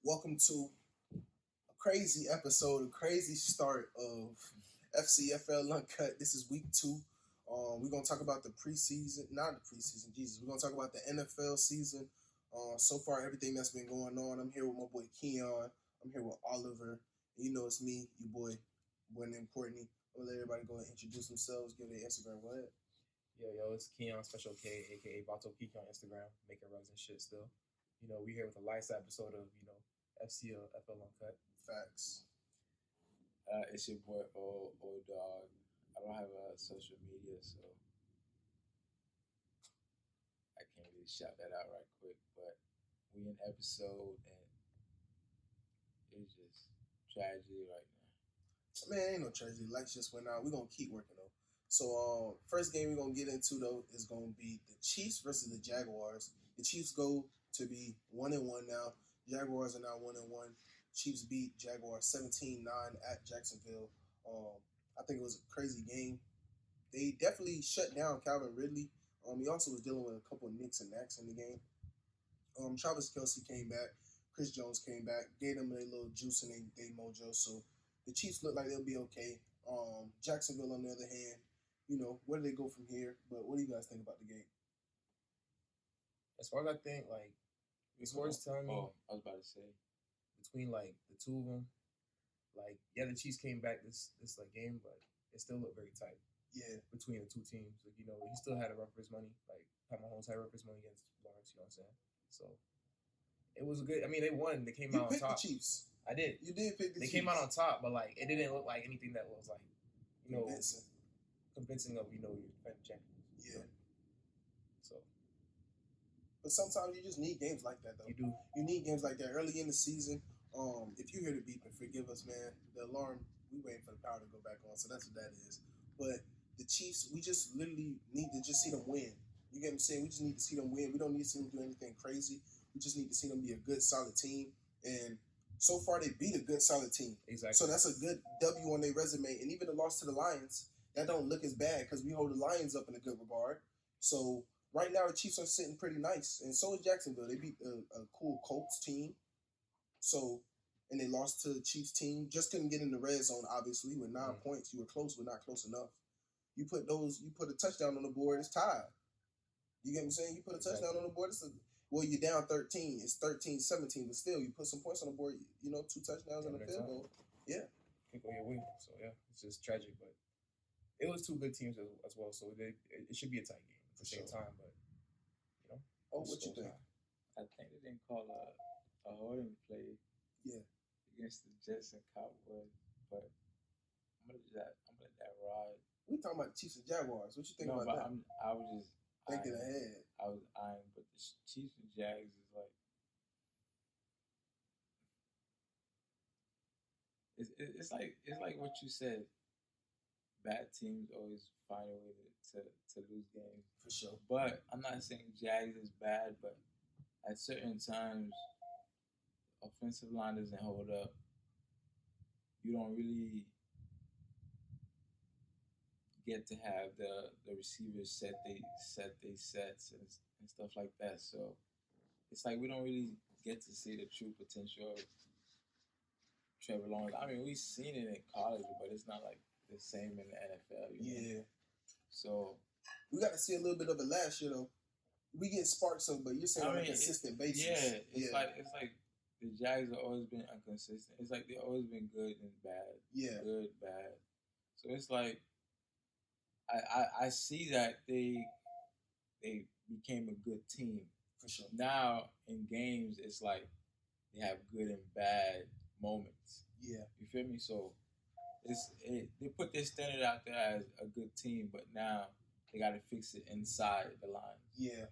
Welcome to a crazy episode, a crazy start of FCFL Uncut. This is week two. We're gonna talk about the preseason, not the preseason. Jesus, we're gonna talk about the NFL season. So far, everything that's been going on. I'm here with my boy Keon. I'm here with Oliver. And you know it's me, your boy named Courtney. I'm gonna let everybody go and introduce themselves, give their Instagram. Go ahead. Yo, it's Keon Special K, aka Vato Kiki on Instagram, making rugs and shit still. We here with the last episode of, FCFL Uncut. Facts. It's your boy old dog. I don't have a social media, so I can't really shout that out right quick. But we in episode, and it's just tragedy right now. Man, ain't no tragedy. Lights just went out. We're gonna keep working though. So first game we're gonna get into though is gonna be the Chiefs versus the Jaguars. The Chiefs go to be 1-1 now. Jaguars are now 1-1. Chiefs beat Jaguars 17-9 at Jacksonville. I think it was a crazy game. They definitely shut down Calvin Ridley. He also was dealing with a couple of nicks and knacks in the game. Travis Kelsey came back. Chris Jones came back. Gave them a little juice and they mojo. So the Chiefs look like they'll be okay. Jacksonville, on the other hand, where do they go from here? But what do you guys think about the game? As far as I think, as far as telling me, I was about to say, between the two of them, the Chiefs came back this game, but it still looked very tight. Yeah. Between the two teams, he still had to run for his money. Pat Mahomes had to run for his money against Lawrence. You know what I'm saying? So it was a good. I mean, they won. They came out on top. The Chiefs. I did. You did pick the They Chiefs. came out on top, but it didn't look like anything that was convincing of your defending champions. Yeah. So. But sometimes you just need games like that, though. You do. You need games like that early in the season. If you hear the beeping, forgive us, man. The alarm, we waiting for the power to go back on, so that's what that is. But the Chiefs, we just literally need to just see them win. You get what I'm saying? We just need to see them win. We don't need to see them do anything crazy. We just need to see them be a good, solid team. And so far, they beat a good, solid team. Exactly. So that's a good W on their resume. And even the loss to the Lions, that don't look as bad because we hold the Lions up in a good regard. So right now, the Chiefs are sitting pretty nice. And so is Jacksonville. They beat a cool Colts team. So, and they lost to the Chiefs team. Just couldn't get in the red zone, obviously, with 9 points. You were close, but not close enough. You put a touchdown on the board, it's tied. You get what I'm saying? You put a touchdown on the board, you're down 13. It's 13-17, but still, you put some points on the board, 2 touchdowns and a field goal. Yeah. Kick away a win. So, yeah, it's just tragic, but it was two good teams as well, so it should be a tight game at the same time, but, what you think? I think they didn't call a holding play. Yeah. Against the Jets and Cowboys, but I'm gonna let that ride. We talking about the Chiefs and Jaguars. What you think about that? I was just thinking ahead. I was eyeing, but the Chiefs and Jags is it's like what you said. Bad teams always find a way to lose games. For sure. But I'm not saying Jags is bad, but at certain times, offensive line doesn't hold up. You don't really get to have the receivers set they sets and stuff like that. So it's like we don't really get to see the true potential of Trevor Lawrence. I mean, we've seen it in college, but it's not like the same in the NFL. Yeah. So we got to see a little bit of it last year, though. We get sparks of, but you're saying on a consistent basis. Yeah, it's like the Jags have always been inconsistent. It's like they've always been good and bad. Yeah. Good, bad. So it's like I see that they became a good team. For sure. Now in games it's like they have good and bad moments. Yeah. You feel me? So they put their standard out there as a good team, but now they got to fix it inside the line. Yeah.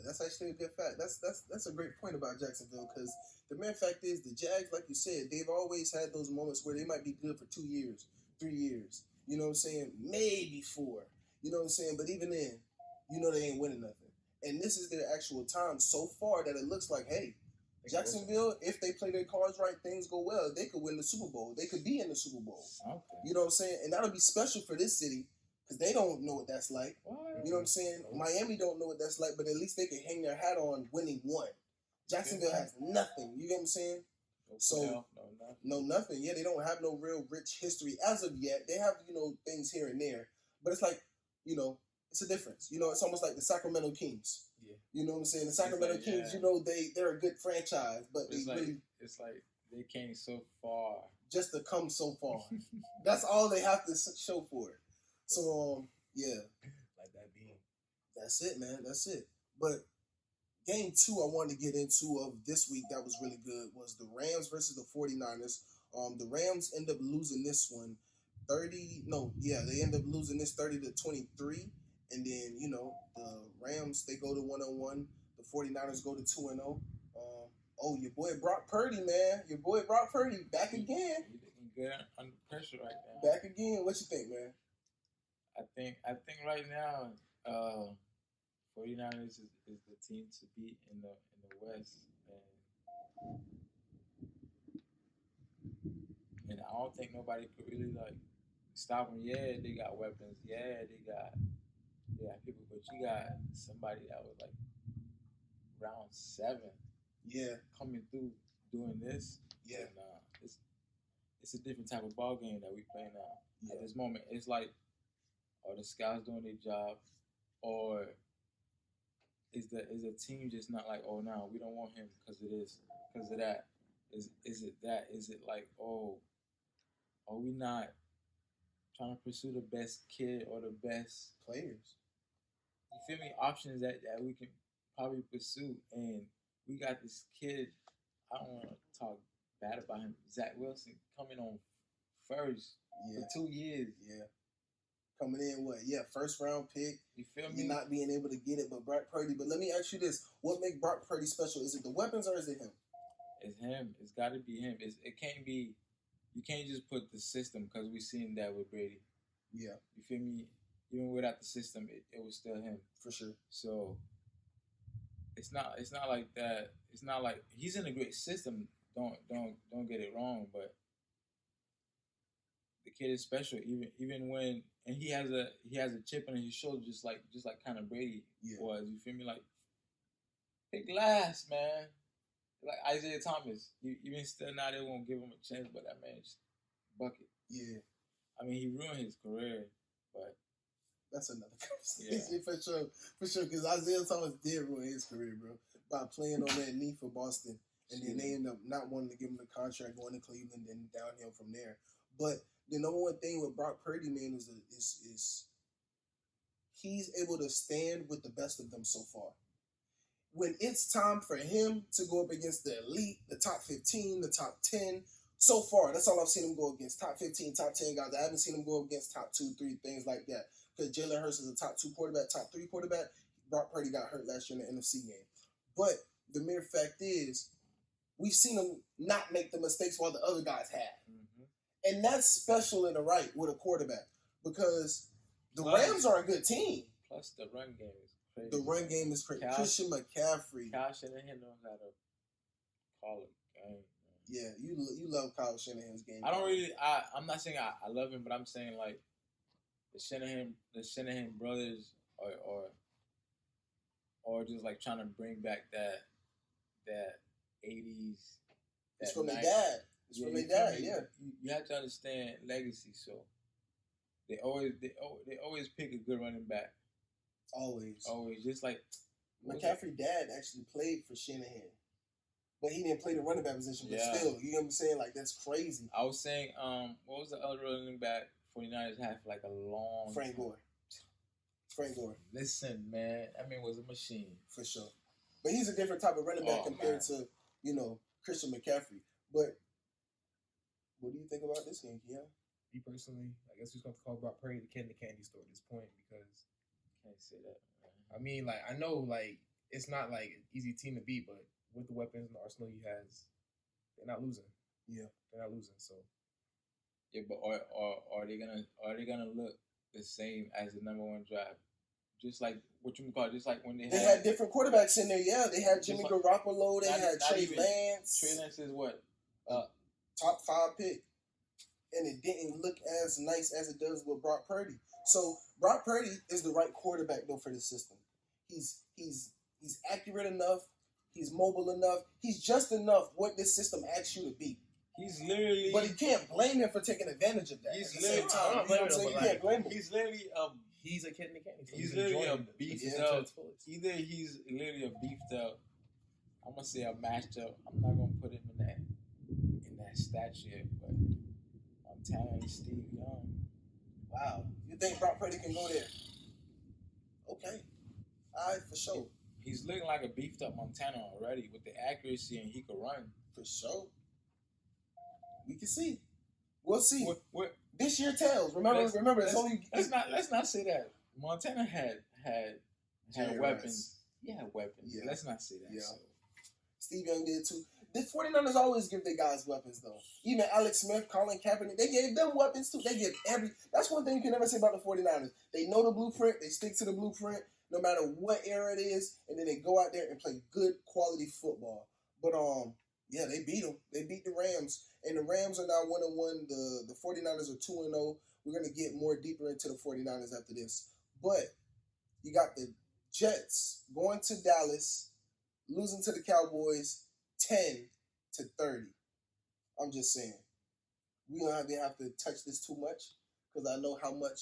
That's actually a good fact. That's a great point about Jacksonville because the main fact is the Jags, like you said, they've always had those moments where they might be good for 2 years, 3 years. You know what I'm saying? Maybe 4. You know what I'm saying? But even then, they ain't winning nothing. And this is their actual time so far that it looks like, hey, Jacksonville, if they play their cards right, things go well, they could win the Super Bowl. They could be in the Super Bowl. Okay. You know what I'm saying? And that'll be special for this city because they don't know what that's like. What? You know what I'm saying? Miami don't know what that's like, but at least they can hang their hat on winning one. Jacksonville has nothing. You get what I'm saying? So playoff, no nothing. no nothing. Yeah, they don't have no real rich history as of yet. They have things here and there, but it's like it's a difference. It's almost like the Sacramento Kings. Yeah. You know what I'm saying? The Sacramento like, Kings. yeah. They're a good franchise, but It's they like really it's like they came so far. just to come so far. That's all they have to show for it. So yeah, Like that being. that's it, man. That's it. But game 2 I wanted to get into of this week that was really good was the Rams versus the 49ers. The Rams end up losing this one they end up losing this 30-23. And then, the Rams, they go to 1-1. The 49ers go to 2-0. Your boy Brock Purdy, man. Your boy Brock Purdy back again. He's looking good under pressure right now. Back again. What you think, man? I think right now, 49ers is the team to beat in the West, and I don't think nobody could really like stop them. Yeah, they got weapons. Yeah, they got people, but you got somebody that was like round 7. Yeah, coming through doing this. Yeah, and, it's a different type of ball game that we play now. Yeah. At this moment, it's like, are the scouts doing their job, or is the team just not like, oh no, we don't want him because of this, because of that? Is it that? Is it like, oh, are we not trying to pursue the best kid or the best players? You feel me? Options that we can probably pursue, and we got this kid. I don't want to talk bad about him. Zach Wilson coming on first for 2 years. Yeah. Coming in, first round pick. You feel me? You're not being able to get it, but Brock Purdy. But let me ask you this: what makes Brock Purdy special? Is it the weapons or is it him? It's him. It's got to be him. It can't be. You can't just put the system, because we've seen that with Brady. Yeah. You feel me? Even without the system, it was still him. For sure. So it's not like that. It's not like he's in a great system. Don't get it wrong, but the kid is special. Even when, and he has a chip on his shoulder, just like kind of Brady was. You feel me? Like big last man, like Isaiah Thomas. Even still now they won't give him a chance, but that man just bucket. Yeah. I mean, he ruined his career, but that's another conversation for sure. Because Isaiah Thomas did ruin his career, bro, by playing on that knee for Boston, and then they end up not wanting to give him the contract, going to Cleveland, and downhill from there. But the number one thing with Brock Purdy, man, is he's able to stand with the best of them so far. When it's time for him to go up against the elite, the top 15, the top 10, so far, that's all I've seen him go against. Top 15, top 10 guys. I haven't seen him go against top 2, 3, things like that. Because Jalen Hurts is a top 2 quarterback, top 3 quarterback. Brock Purdy got hurt last year in the NFC game. But the mere fact is, we've seen him not make the mistakes while the other guys have. Mm-hmm. And that's special in the right with a quarterback. Because the Rams are a good team. Plus the run game is crazy. The run game is crazy. Christian McCaffrey. Kyle Shanahan knows how to call it game. Yeah, you love Kyle Shanahan's game. I'm not saying I love him, but I'm saying like the Shanahan brothers or just like trying to bring back that 80s. It's from their dad. It's from their dad. Yeah. You have to understand legacy. So they always pick a good running back. Always. Just like McCaffrey's dad actually played for Shanahan. But he didn't play the running back position, but still, you know what I'm saying? Like, that's crazy. I was saying, what was the other running back 49ers had for like a long Frank Gore. Listen, man, that man was a machine. For sure. But he's a different type of running back compared to, Christian McCaffrey. But what do you think about this game, Keon? Me personally, I guess we're going to call Brock Purdy the kid in the candy store at this point, because can't say that, man. I mean, like, I know, like, it's not like an easy team to beat, but with the weapons and the arsenal he has, they're not losing. Yeah, they're not losing. So, yeah, but are they gonna look the same as the number 1 draft? Just like what you call it, just like when they had different quarterbacks in there. Yeah, they had Jimmy Garoppolo. They had Trey Lance. Trey Lance is what top 5 pick, and it didn't look as nice as it does with Brock Purdy. So Brock Purdy is the right quarterback though for this system. He's accurate enough. He's mobile enough. He's just enough what this system asks you to be. He's literally. But you can't blame him for taking advantage of that. He's At the same literally. time, I'm not you know what I'm blaming saying? him, You but can't blame him. He's literally a. He's a kid in the candy. So He's literally a enjoying the beefed potential up. to its fullest. Either he's literally a beefed up. I'm gonna say a mashed up. I'm not gonna put him in that stature, but I'm telling Steve Young. Wow. You think Brock Purdy can go there? Okay. All right, for sure. He's looking like a beefed up Montana already with the accuracy, and he could run. For sure. We can see. We'll see. What This year tells. Remember, it's only. let's not say that Montana had Jerry weapons. Rice. He had weapons. Yeah. Let's not say that. Yeah. So. Steve Young did too. The 49ers always give their guys weapons, though. Even Alex Smith, Colin Kaepernick, they gave them weapons too. They give That's one thing you can never say about the 49ers. They know the blueprint. They stick to the blueprint no matter what era it is, and then they go out there and play good quality football. But yeah, they beat them. They beat the Rams, and the Rams are now 1-1. The 49ers are 2-0. We're gonna get more deeper into the 49ers after this. But you got the Jets going to Dallas, losing to the Cowboys 10-30. I'm just saying. We don't have to touch this too much because I know how much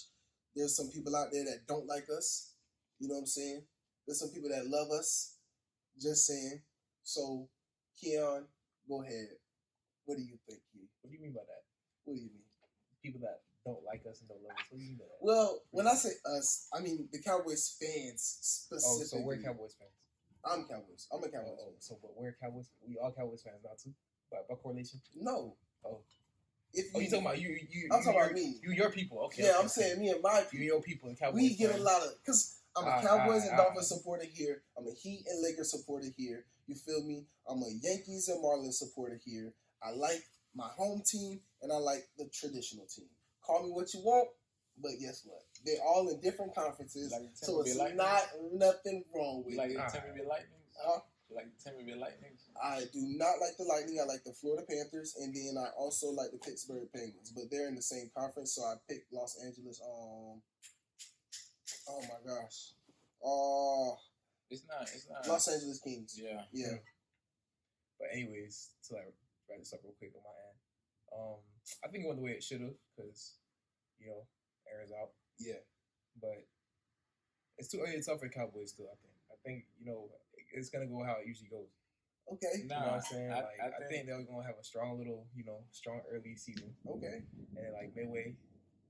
there's some people out there that don't like us. You know what I'm saying? There's some people that love us. Just saying. So, Keon, go ahead. What do you think, Key? What do you mean by that? What do you mean? People that don't like us and don't love us. What do you mean by that? Well, when I say us, I mean the Cowboys fans specifically. Oh, so we're Cowboys fans. I'm Cowboys. I'm a Cowboys fan. So, but we're Cowboys. We all Cowboys fans now too. By correlation. No. Oh. If You talking about you? I'm talking about me. Your people. Okay. Yeah, okay, I'm saying me and my people. You your people and Cowboys. We get fans. a lot of because I'm a Cowboys and Dolphins supporter here. I'm a Heat and Lakers supporter here. You feel me? I'm a Yankees and Marlins supporter here. I like my home team and I like the traditional team. Call me what you want, but guess what? They're all in different conferences, Like so it's Lightning? not nothing wrong with Like it. the Tampa Bay Lightning? Huh? Like the Tampa Bay Lightning? I do not like the Lightning. I like the Florida Panthers, and then I also like the Pittsburgh Penguins. But they're in the same conference, so I picked Los Angeles. Oh my gosh. It's not. Los Angeles Kings. Yeah. Yeah. But anyways, to like wrap this up real quick on my end, I think it went the way it should have because Aaron's out. Yeah. But it's too early to tell for the Cowboys still. I think it's gonna go how it usually goes. Okay. You know what I'm saying? I I think they're gonna have a strong little, strong early season. Okay. And then like midway,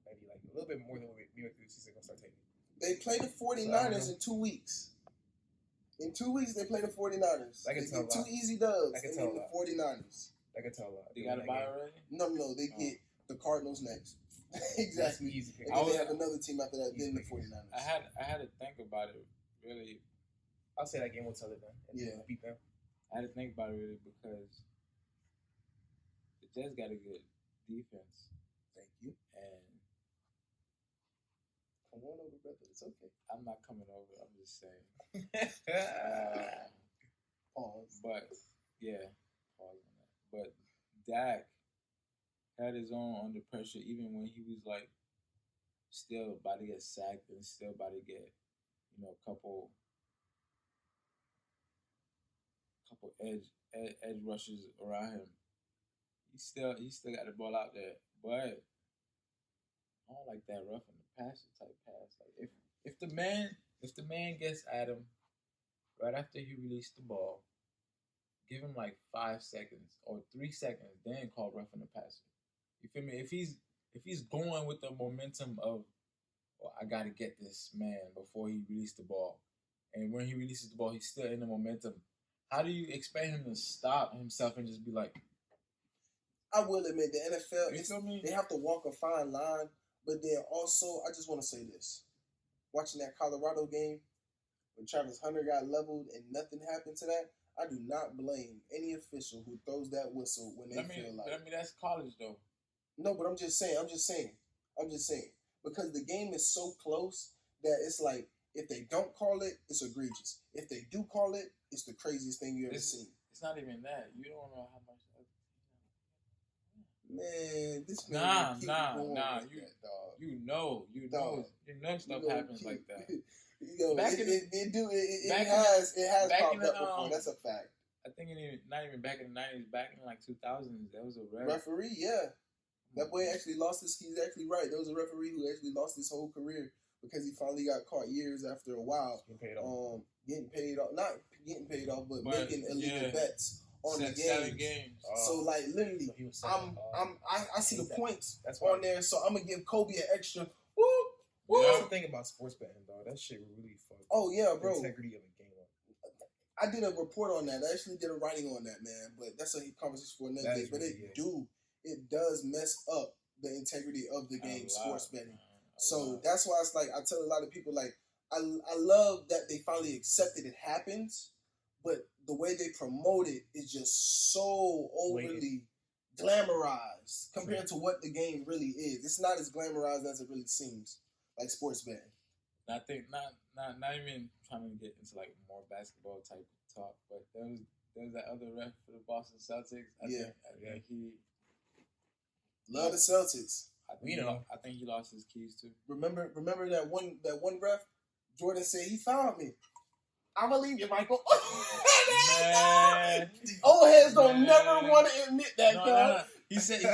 maybe like a little bit more than midway through the season, gonna start taking. They play the 49ers in 2 weeks. In 2 weeks, they play the 49ers. I can they tell get a lot. 2 easy dubs, I can and tell then a the lot. 49ers. I can tell a lot. They got a bye already? No, they get the Cardinals next. That's Exactly. easy. And then they have another team after that, then the 49ers. I had to think about it really. I'll say that game will tell it then. And Yeah. beat them. I had to think about it really because the Jets got a good defense. Thank you. And Come on over, brother. It's okay. I'm not coming over. I'm just saying. Pause. But yeah, pause on that. But Dak had his own under pressure, even when he was like still about to get sacked and still about to get a couple edge rushes around him. He still got the ball out there, but I don't like that rough in the passer type pass. Like if the man gets at him right after he released the ball, give him like 5 seconds or 3 seconds, then call rough in the passer. You feel me? If he's going with the momentum of, well, I gotta get this man before he released the ball, and when he releases the ball, he's still in the momentum. How do you expect him to stop himself and just be like? I will admit the NFL, You feel me? they have to walk a fine line, but then also I just want to say this: watching that Colorado game when Travis Hunter got leveled and nothing happened to that, I do not blame any official who throws that whistle when they feel like. But that's college though. No, but I'm just saying. Because the game is so close that it's like, if they don't call it, it's egregious. If they do call it, it's the craziest thing you ever seen. It's not even that. You don't know how much. Man, this Nah. going like You that, dog. You know Dog. stuff happens like that. Yo, Back it, in it, it do it, it, back it in has it has back popped in up the, before. That's a fact. I think not even back in the 90s, back in like 2000s, there was a Referee, yeah. That boy actually lost his. He's actually right. There was a referee who actually lost his whole career because he finally got caught years after a while. Getting paid off, not getting paid off, but making illegal bets on the selling games. games. So like literally, So I see the points That's on there, so I'm gonna give Kobe an extra. Woo, Well, woo. that's the thing about sports betting, dog. That shit really fuck. Oh yeah, the bro. integrity of a game. I did a report on that. I actually did a writing on that, man. But that's a conversation for another day. But it does mess up the integrity of the game, sports betting. So that's why it's like I tell a lot of people like I love that they finally accepted it happens, but the way they promote it is just so overly glamorized compared to what the game really is. It's not as glamorized as it really seems, like sports betting. I think not even trying to get into like more basketball type talk, but there was that other ref for the Boston Celtics. I think he love the Celtics. I think he lost his keys too. Remember that one ref? Jordan said he found me. I believe you, Michael. Man, old heads don't never want to admit that. No. He said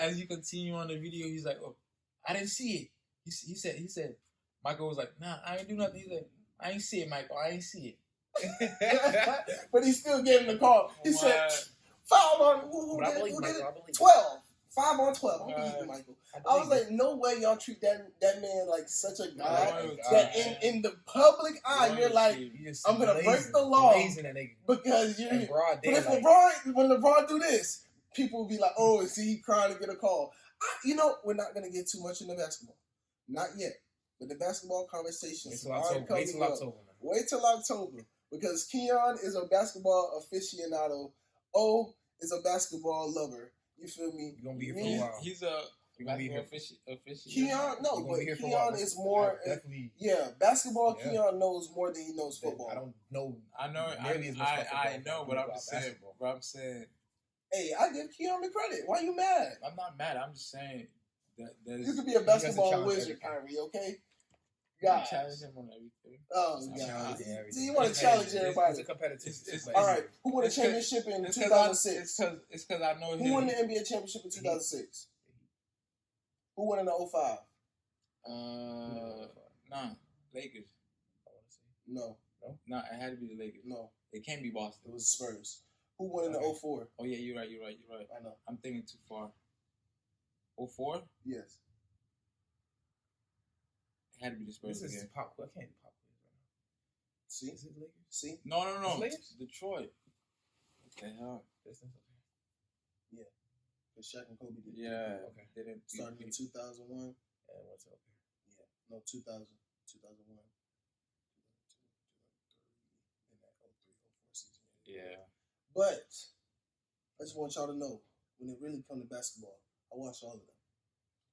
as you continue on the video, he's like, "Oh, I didn't see it." He said. Michael was like, "Nah, I ain't do nothing." He's like, "I ain't see it, Michael. I ain't see it." But he still gave him the call. He said, 5 on who did it? 12. 5 on 12. I believe you, Michael. I was like, no way y'all treat that man like such a god that in the public eye you're like, I'm gonna break the law because you. But if when LeBron do this, people will be like, oh, is he crying to get a call? We're not gonna get too much into basketball, not yet. But the basketball conversations Wait till October. Because Keon is a basketball aficionado. O is a basketball lover. You feel me? You're going to be here for a while. He's a basketball aficionado. Keon, no, but Keon is more... basketball, yeah. Keon knows more than he knows football. I don't know. I know, but I'm saying... Hey, I give Keon the credit. Why you mad? I'm not mad. I'm just saying... You could be a basketball wizard, Kyrie, okay? God. Challenge him on everything. Oh, God. See, you want to challenge everybody. It's a competitive. All right. Who won the championship in 2006? It's because I know him. Who won the NBA championship in 2006? Who won in the 05? Nah. Lakers. No. Nah, it had to be the Lakers. No. It can't be Boston. It was Spurs. Who won in the 04? Oh, yeah, you're right. I know. I'm thinking too far. 04? Yes. It had to be the Spurs again. I can't pop quiz right now. See? Is it Lakers? See? No. Lakers? Detroit. What the hell? Yeah. Because Shaq and Kobe did. Yeah. Okay. Started in 2001. And what's up? Yeah. No, 2000. 2001. 2002, 2003. In that 03, 04 season. Yeah. But I just want y'all to know, when it really comes to basketball, I watch all of them.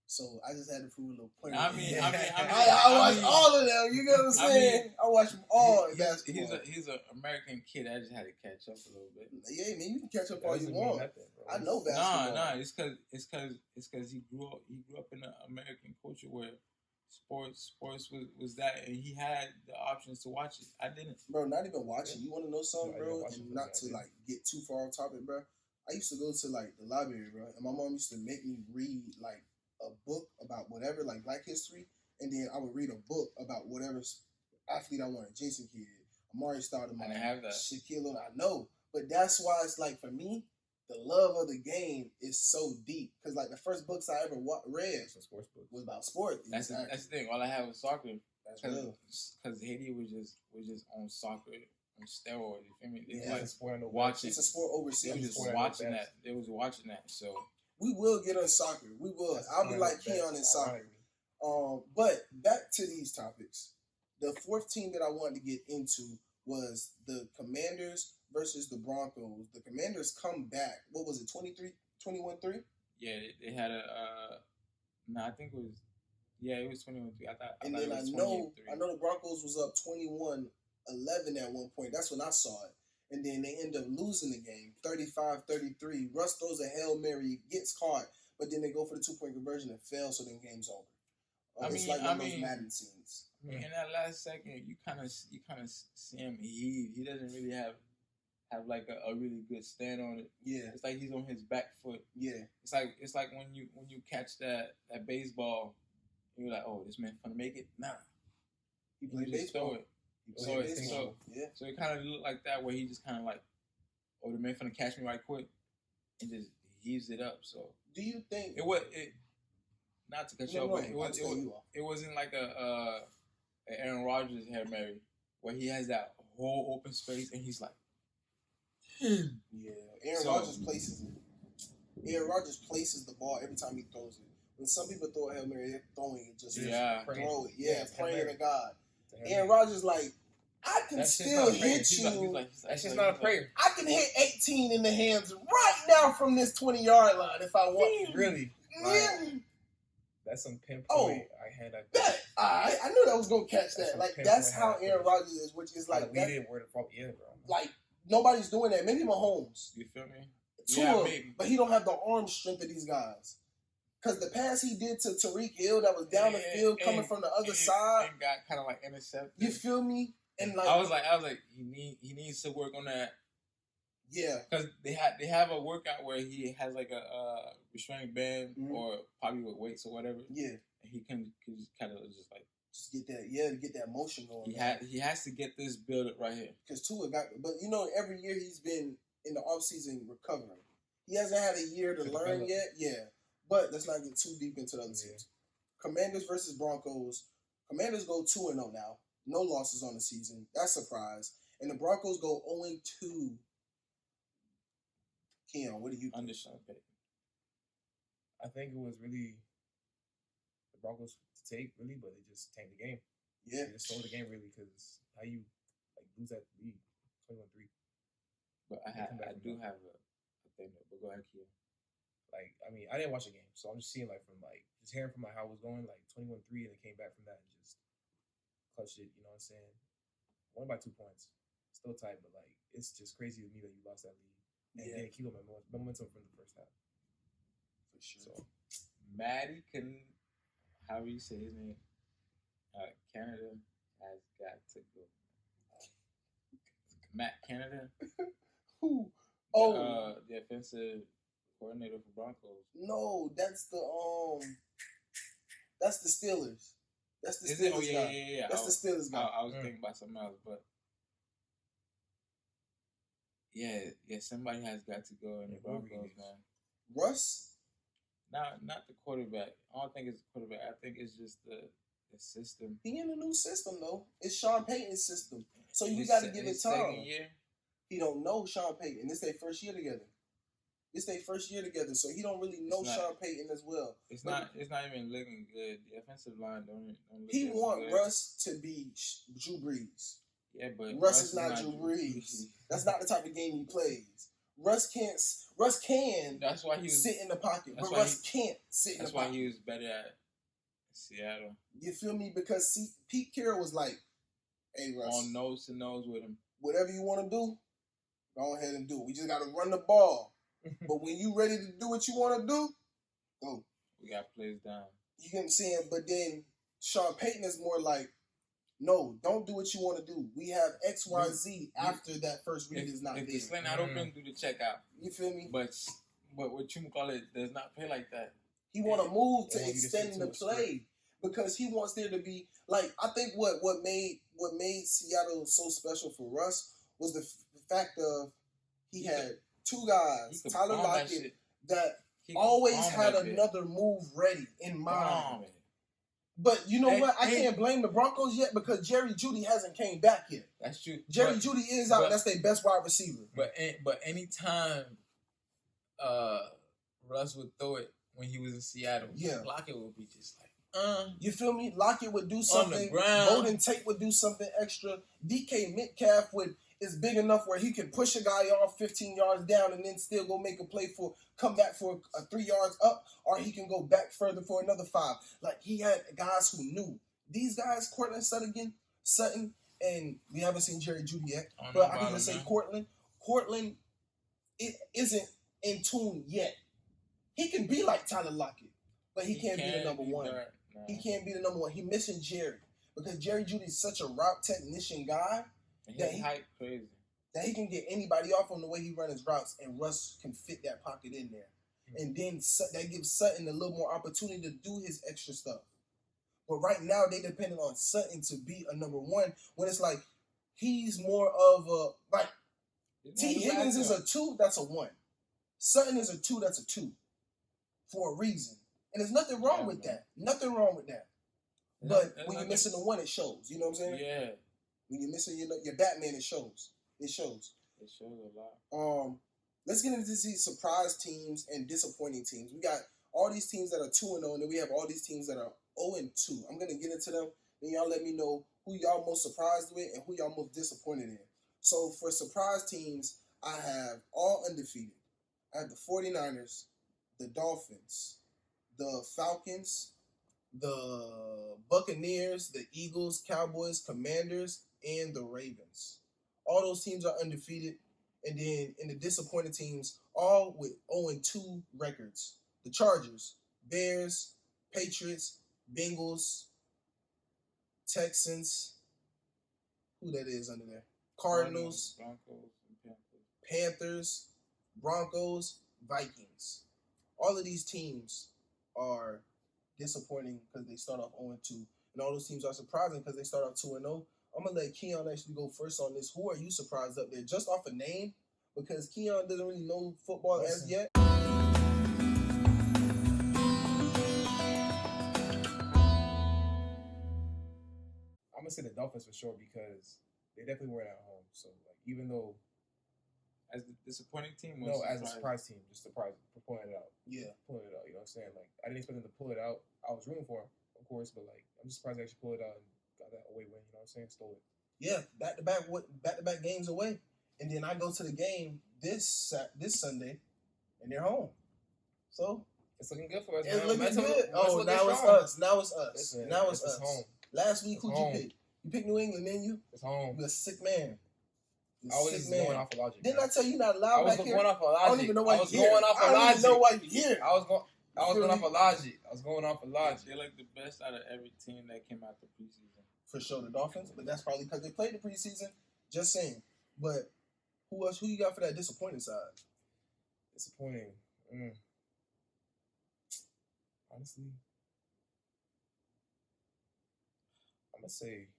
So I just had to prove a little point. I watch all of them. You know what I'm saying? I watch them all in basketball. He's an American kid. I just had to catch up a little bit. Yeah, man, you can catch up all you want. I know basketball. Nah. It's because he grew up in an American culture where sports was that, and he had the options to watch it. I didn't. Bro, not even watching. You want to know something, bro? And not to like get too far off topic, bro. I used to go to like the library, bro, and my mom used to make me read like a book about whatever, like Black History, and then I would read a book about whatever athlete I wanted. Jason Kidd, Amari Stoudemire, I have that. Shaquille O'Neal. I know, but that's why it's like for me, the love of the game is so deep. Because like the first books I ever read was about sport. That's the thing. All I had was soccer. That's real. Because Haiti was just on soccer on steroids. You feel me? It's like a sport watching. It's a sport overseas. They was just watching that. They was watching that. So we will get on soccer. We will. I'll be like Keon in soccer. But back to these topics. The fourth team that I wanted to get into was the Commanders versus the Broncos. The Commanders come back. What was it, 21-3? Yeah, they had a... no, I think it was... Yeah, it was 21-3. I know the Broncos was up 21-11 at one point. That's when I saw it. And then they end up losing the game, 35-33. Russ throws a Hail Mary, gets caught, but then they go for the 2-point conversion and fail, so then game's over. It's like one of those Madden scenes. In that last second, you kind of see him. He doesn't really have like a really good stand on it. Yeah, it's like he's on his back foot. Yeah, it's like when you catch that baseball, and you're like, oh, this man finna make it. Nah, he played baseball. So it kind of looked like that, where he just kind of like, oh, the man finna catch me right quick, and just heaves it up. So do you think it not to cut you off, but it wasn't like a Aaron Rodgers Hail Mary where he has that whole open space and he's like, yeah, Aaron Rodgers places it. Aaron Rodgers places the ball every time he throws it. When some people throw a Hail Mary, they're throwing it just throw it. Yeah, praying to God. Aaron Rodgers like, I can still hit you. That's just not a prayer. I can hit 18 in the hands right now from this 20-yard line if I want to. Really? Yeah. That's some pinpoint. I had that. I knew that was gonna catch that. Like that's how Aaron Rodgers is, which is like that. Where the fuck, yeah, bro. Like nobody's doing that. Maybe Mahomes. You feel me? Tua, but he don't have the arm strength of these guys. Because the pass he did to Tariq Hill that was down the field coming from the other side and got kind of like intercepted. You feel me? And like I was like, he needs to work on that. Yeah, because they have a workout where he has like a restraining band or probably with weights or whatever. Yeah, and he can just kind of just get that. Yeah, to get that motion going. He has to get this build up right here. Because Tua got, but every year he's been in the offseason recovering. He hasn't had a year to learn yet. Yeah, but let's not get too deep into the other teams. Commanders versus Broncos. Commanders go 2-0 now. No losses on the season. That's a surprise. And the Broncos go 0-2. Keon, what do you think? Under Sean Payton? I think it was really the Broncos to take, really, but they just tanked the game. Yeah. They just sold the game, really, because how you lose that lead 21-3. But I do have a thing, but go ahead, Keon. I didn't watch the game, so I'm just seeing just hearing from how it was going, 21-3, and they came back from that and just clutched it. You know what I'm saying? Won by 2 points, still tight, but it's just crazy to me that you lost that lead and didn't keep up momentum from the first half. For sure. So, Matty however you say his name, Canada has got to go. Matt Canada. Who? The offensive coordinator for Broncos. No, that's the Steelers. That's the Steelers guy. Yeah. That's the Steelers guy. I was thinking about something else, but yeah, somebody has got to go in the Broncos, man. Russ? Not the quarterback. I don't think it's the quarterback. I think it's just the system. He in a new system though. It's Sean Payton's system, so you got to give it time. Second year. He don't know Sean Payton. It's their first year together. So he don't really know Sean Payton as well. It's not even looking good. The offensive line don't look he want good. Russ to be Drew Brees. Yeah, but Russ is not Drew Brees. That's not the type of game he plays. Russ can. That's why he was, sit in the pocket, but Russ can't sit in the pocket. That's why he was better at Seattle. You feel me? Because Pete Carroll was like, "Hey, Russ, on nose to nose with him. Whatever you want to do, go ahead and do it. We just got to run the ball. But when you ready to do what you want to do, go. We got plays down. You get what I'm saying? But then Sean Payton is more like, no, don't do what you want to do. We have X, Y, Z after that first read is not there. If the slant not open, do the checkout. You feel me? But what you call it does not play like that. He want to move to extend the play because he wants there to be I think what made Seattle so special for Russ was the fact of he had two guys, Tyler Lockett, that always had another move ready in mind. But you know what? I can't blame the Broncos yet because Jerry Jeudy hasn't came back yet. That's true. Jerry Jeudy is out. That's their best wide receiver. But anytime Russ would throw it when he was in Seattle, Lockett would be just like, you feel me? Lockett would do something. On the ground. Golden Tate would do something extra. DK Metcalf is big enough where he can push a guy off 15 yards down and then still go make a play come back for a 3 yards up, or he can go back further for another 5. He had guys who knew. These guys, Cortland Sutton, and we haven't seen Jerry Jeudy yet, but I can just say Cortland it isn't in tune yet. He can be like Tyler Lockett, but he can't be the number one. Nah. He can't be the number one. He missing Jerry because Jerry Jeudy is such a route technician guy And that his height crazy. that he can get anybody off on the way he runs his routes, and Russ can fit that pocket in there. And then that gives Sutton a little more opportunity to do his extra stuff. But right now, they depending on Sutton to be a number one when it's like he's more of a like T. Higgins is a 2, that's a 1. Sutton is a 2, that's a 2 for a reason. And there's nothing wrong with that. Nothing wrong with that. But when you're missing the 1, it shows. You know what I'm saying? Yeah. When you're missing your Batman, it shows. It shows. It shows a lot. Let's get into these surprise teams and disappointing teams. We got all these teams that are 2-0, and then we have all these teams that are 0-2. I'm gonna get into them. Then y'all let me know who y'all most surprised with and who y'all most disappointed in. So for surprise teams, I have all undefeated. I have the 49ers, the Dolphins, the Falcons, the Buccaneers, the Eagles, Cowboys, Commanders, and the Ravens. All those teams are undefeated. And then in the disappointed teams, all with 0-2 records. The Chargers, Bears, Patriots, Bengals, Texans. Who that is under there? Cardinals, Broncos, and Panthers. Panthers, Broncos, Vikings. All of these teams are disappointing because they start off 0-2. And all those teams are surprising because they start off 2-0. I'm going to let Keon actually go first on this. Who are you surprised up there? Just off a name? Because Keon doesn't really know football as yet. I'm gonna say the Dolphins for sure because they definitely weren't at home. So like, even though As the disappointing team? no, as a surprise team, just surprise for pulling it out. Yeah. Pulling it out. You know what I'm saying? Like I didn't expect them to pull it out. I was rooting for them, of course, but like I'm just surprised they actually pulled it out and got that away win. You know what I'm saying? Stole it. Yeah, back-to-back games away. And then I go to the game this Sunday, and they're home. So It's looking good for us. it's man. looking Mets good. look- Now Mets it's strong. us. Now it's us. Listen, Now it's it's us. home. Last week, It's who'd home. you pick? You picked New England, didn't you? It's home. You're a sick man. You're I a was sick just man. going off of logic. Didn't man. I tell you not I allowed was back going here? off of logic. I don't even know why I you're was here. going off of I don't logic. even know why you're here. I was going off of logic. I was going off of logic. They're like the best out of every team that came out the preseason. For sure, the Dolphins, but that's probably because they played the preseason. Just saying. But who else? Who you got for that disappointing side? Disappointing. Honestly, I'm gonna say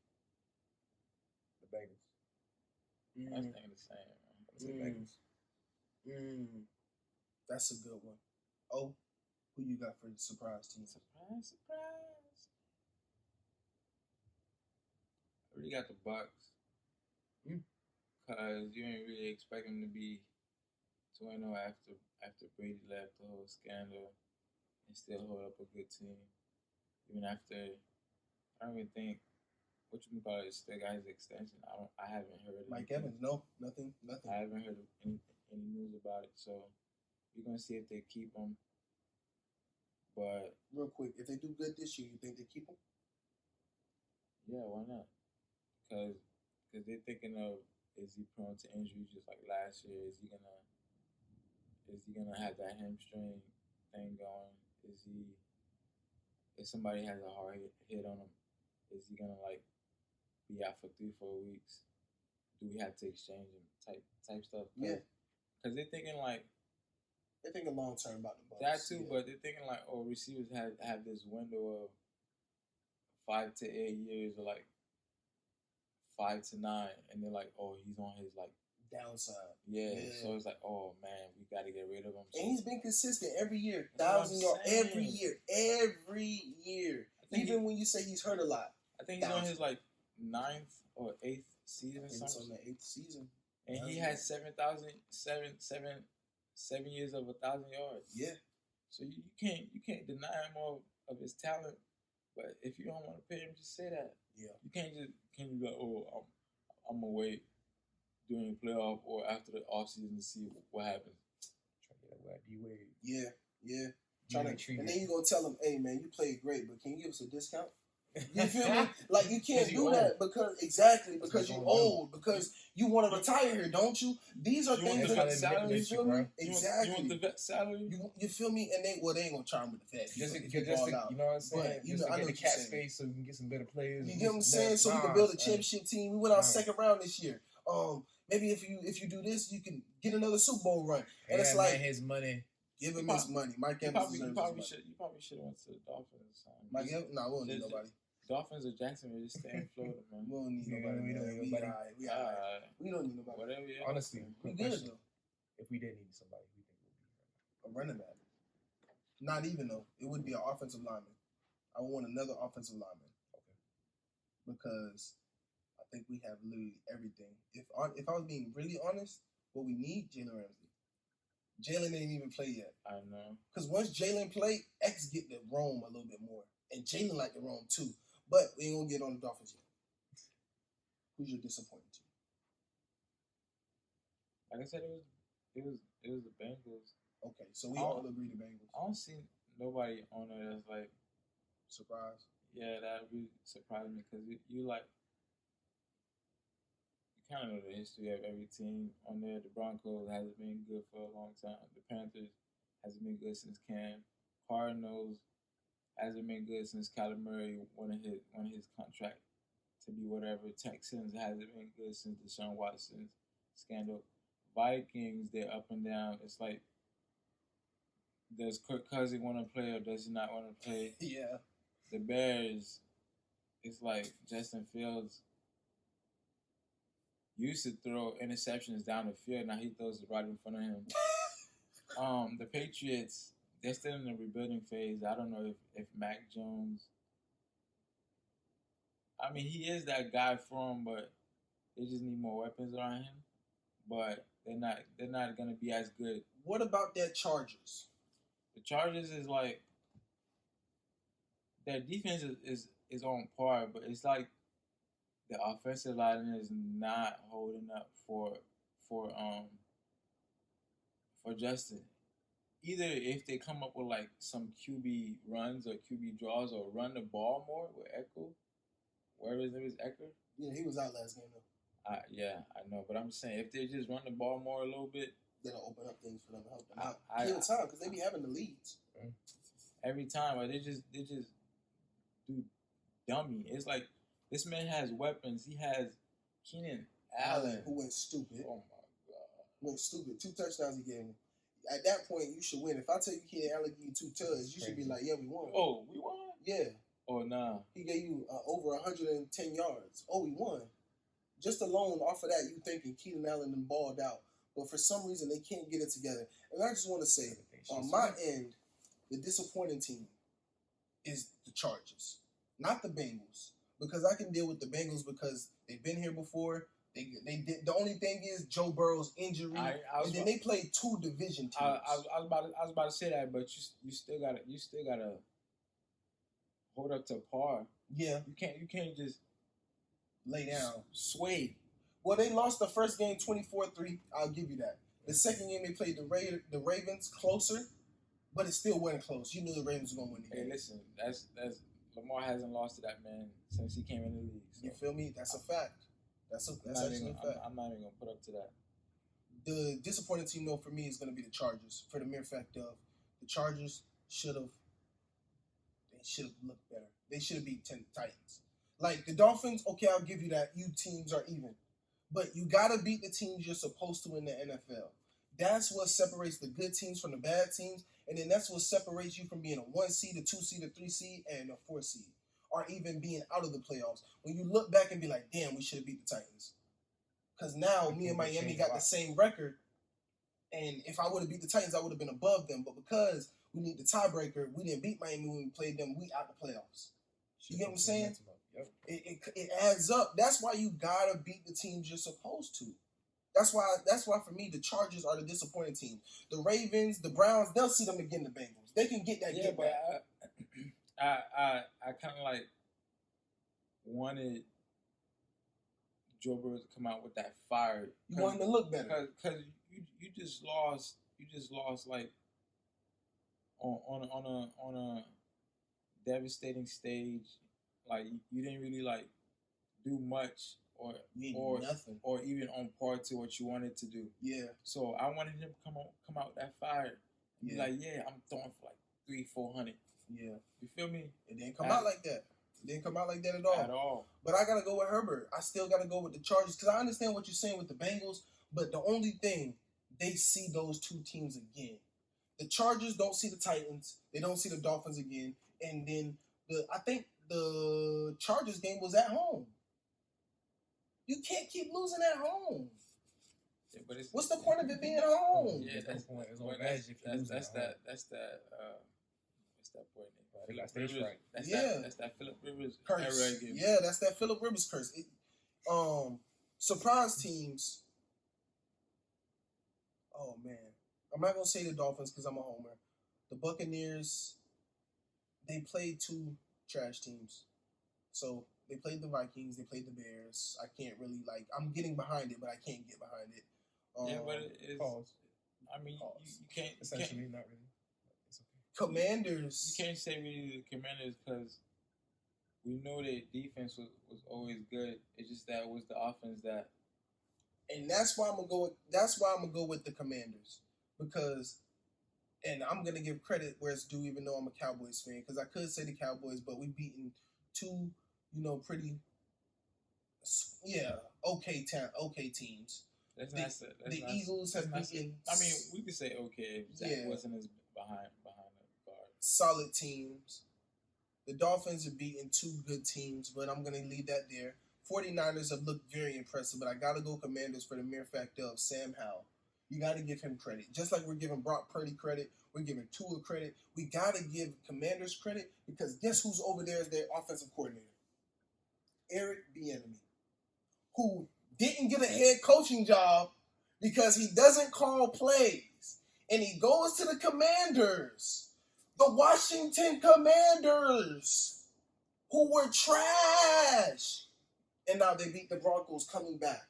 the Bengals. I was thinking the same. I'm gonna say Bengals. That's a good one. Oh, who you got for the surprise team? Surprise. I really got the Bucks. Because you ain't really expect them to be 2-0 after Brady left, the whole scandal, and still hold up a good team. Even after, I don't even think, what you call it, still got his extension. I haven't heard Mike anything. Evans? No, nothing. I haven't heard of any news about it. So we're gonna see if they keep him. But Real quick, if they do good this year, you think they keep him? yeah, why not? Because they're thinking of, is he prone to injuries just like last year? Is he gonna have that hamstring thing going? If somebody has a hard hit on him, is he gonna like be out for 3-4 weeks? Do we have to exchange him? Type stuff. Yeah. Because they're thinking like They're thinking long term about the Bucks. that too, yeah. but they're thinking like, oh, receivers have this window of 5 to 8 years, or like 5 to 9, and they're like, oh, he's on his like Downside. yeah. Yeah. So it's like, oh man, we got to get rid of him. So And he's been consistent every year. That's what 1,000 I'm yards every saying. year. Every year. I think Even when you say he's hurt a lot. I think he's on 1,000. his like 9th or 8th I season, think it's on something. the 8th season. And he Yeah. has 7 years of 1,000 yards. Yeah. So you can't deny him of his talent. But if you don't want to pay him, just say that. Yeah. You can't be like, oh, I'm gonna wait during the playoff or after the offseason to see what happens. Trying to get that D-Wade. Yeah. D-Wade treatment. And then you're going to tell him, hey, man, you played great, but can you give us a discount? You feel me? Like you can't you do that because you you old. old, because you want to retire here, don't you? These are You want things the that vet salary, you feel me? Exactly. You want the vet salary? You feel me? And they ain't gonna charm with the vet. Just if to, you just ball to, out. you know what I'm saying? But, you just know, to I get know the what you're cap saying. space so we can get some better players. You get what I'm saying? So we can build a championship team. We went out second round this year. Maybe if you do this, you can get another Super Bowl run. And it's like his money. Give him his money. Mike Evans deserves his money. You probably should have went to the Dolphins. Mike Evans? No, we don't need nobody. Dolphins or Jacksonville, just stay in Florida, man. We don't need nobody. We don't need nobody. We don't need nobody. Whatever. Yeah. Honestly, We good though. If we did need somebody, we think we'll be A running back. Not even though. It would be an offensive lineman. I would want another offensive lineman. Okay. Because I think we have literally everything. If I was being really honest, what we need, Jalen Ramsey. Jalen ain't even play yet. I know. Because once Jalen play, X get to roam a little bit more. And Jalen like to roam too. But we ain't gonna get on the Dolphins yet. Who's your disappointing team? Like I said, it was the Bengals. Okay, so we all agree the Bengals. I don't see nobody on there that's like surprised. Yeah, that really surprised me because you kind of know the history of every team on there. The Broncos hasn't been good for a long time. The Panthers hasn't been good since Cam. Cardinals hasn't been good since Kyler Murray won his contract to be whatever. Texans hasn't been good since Deshaun Watson's scandal. Vikings, they're up and down. It's like, does Kirk Cousins want to play or does he not want to play? Yeah. The Bears, it's like Justin Fields used to throw interceptions down the field. Now he throws it right in front of him. The Patriots, they're still in the rebuilding phase. I don't know if Mac Jones. I mean, he is that guy for him, but they just need more weapons around him. But they're not gonna be as good. What about that Chargers? The Chargers is like their defense is on par, but it's like the offensive line is not holding up for Justin. Either if they come up with like some QB runs or QB draws or run the ball more with Echo, wherever his name is Ecker. Yeah, he was out last game though. Yeah, I know, but I'm just saying if they just run the ball more a little bit, that'll open up things for them, help them out. Kill time because they be having the leads every time. But they just do dummy. It's like this man has weapons. He has Keenan Allen, who went stupid. Oh my god, went stupid. 2 touchdowns he gave him. At that point, you should win. If I tell you Keenan Allen gave you 2 touchdowns, you should be like, yeah, we won. Oh, we won. Yeah. Oh nah. He gave you over 110 yards. Oh, we won. Just alone off of that, you thinking Keenan Allen and balled out. But for some reason, they can't get it together. And I just want to say, on my end, the disappointing team is the Chargers, not the Bengals. Because I can deal with the Bengals because they've been here before. They did. The only thing is Joe Burrow's injury, and then they played 2 division teams. I was about to say that, but you still gotta hold up to par. Yeah, you can't just lay down. Sway. Well, they lost the first game 24-3. I'll give you that. The second game they played the Ravens closer, but it still wasn't close. You knew the Ravens were gonna win the game. Hey, listen, that's Lamar hasn't lost to that man since he came in the league. So. You feel me? That's a fact. That's actually a fact. I'm not even gonna put up to that. The disappointing team though for me is gonna be the Chargers, for the mere fact of the Chargers should have looked better. They should have beat Titans. Like the Dolphins, okay, I'll give you that. You teams are even. But you got to beat the teams you're supposed to in the NFL. That's what separates the good teams from the bad teams. And then that's what separates you from being a 1 seed, a 2 seed, a 3 seed, and a 4 seed. Or even being out of the playoffs. When you look back and be like, damn, we should have beat the Titans. Because now me and Miami got the same record. And if I would have beat the Titans, I would have been above them. But because we need the tiebreaker, we didn't beat Miami when we played them, we out the playoffs. You get what I'm saying? Yep. It adds up. That's why you gotta beat the teams you're supposed to. That's why for me the Chargers are the disappointing team. The Ravens, the Browns, they'll see them again. The Bengals, they can get that. Yeah, but I kind of like wanted Joe Burrow to come out with that fire. You want him to look better because you just lost like on a devastating stage. like you didn't really like do much You or ain't nothing. or even on par to what you wanted to do. Yeah. So I wanted him to come out that fire. Be Yeah. like, yeah, I'm throwing for like 300-400. Yeah. You feel me? It didn't come out like that. It didn't come out like that at all. At all. But I gotta go with Herbert. I still gotta go with the Chargers because I understand what you're saying with the Bengals. But the only thing, they see those two teams again. The Chargers don't see the Titans. They don't see the Dolphins again. And then I think the Chargers game was at home. You can't keep losing at home. Yeah, but What's the point of it being at home? Yeah, that's point. It's well, on edge if you lose that's at home. what's that boy name? They got Phillip stage Rivers. fright. That's that Phillip Rivers Curse. era again. Yeah, that's that Phillip Rivers curse. Surprise teams. Oh man, I'm not gonna say the Dolphins because I'm a homer. The Buccaneers, they played two trash teams. So they played the Vikings, they played the Bears. I can't really I'm getting behind it, but I can't get behind it. Yeah, but it's. Pause. I mean, Pause. you can't Essentially, not really. It's okay. Commanders. You can't say really the Commanders because we know their defense was always good. It's just that it was the offense that. And that's why I'm gonna go with the Commanders because, and I'm gonna give credit where it's due, even though I'm a Cowboys fan, because I could say the Cowboys, but we beaten two, pretty, okay teams. The Eagles have beaten. I mean, we could say okay if Zach Wilson is behind the guard. Solid teams. The Dolphins have beaten two good teams, but I'm gonna leave that there. 49ers have looked very impressive, but I got to go Commanders for the mere fact of Sam Howell. You got to give him credit. Just like we're giving Brock Purdy credit, we're giving Tua credit. We got to give Commanders credit because guess who's over there as their offensive coordinator? Eric Bieniemy, who didn't get a head coaching job because he doesn't call plays. And he goes to the Commanders, the Washington Commanders, who were trash. And now they beat the Broncos coming back.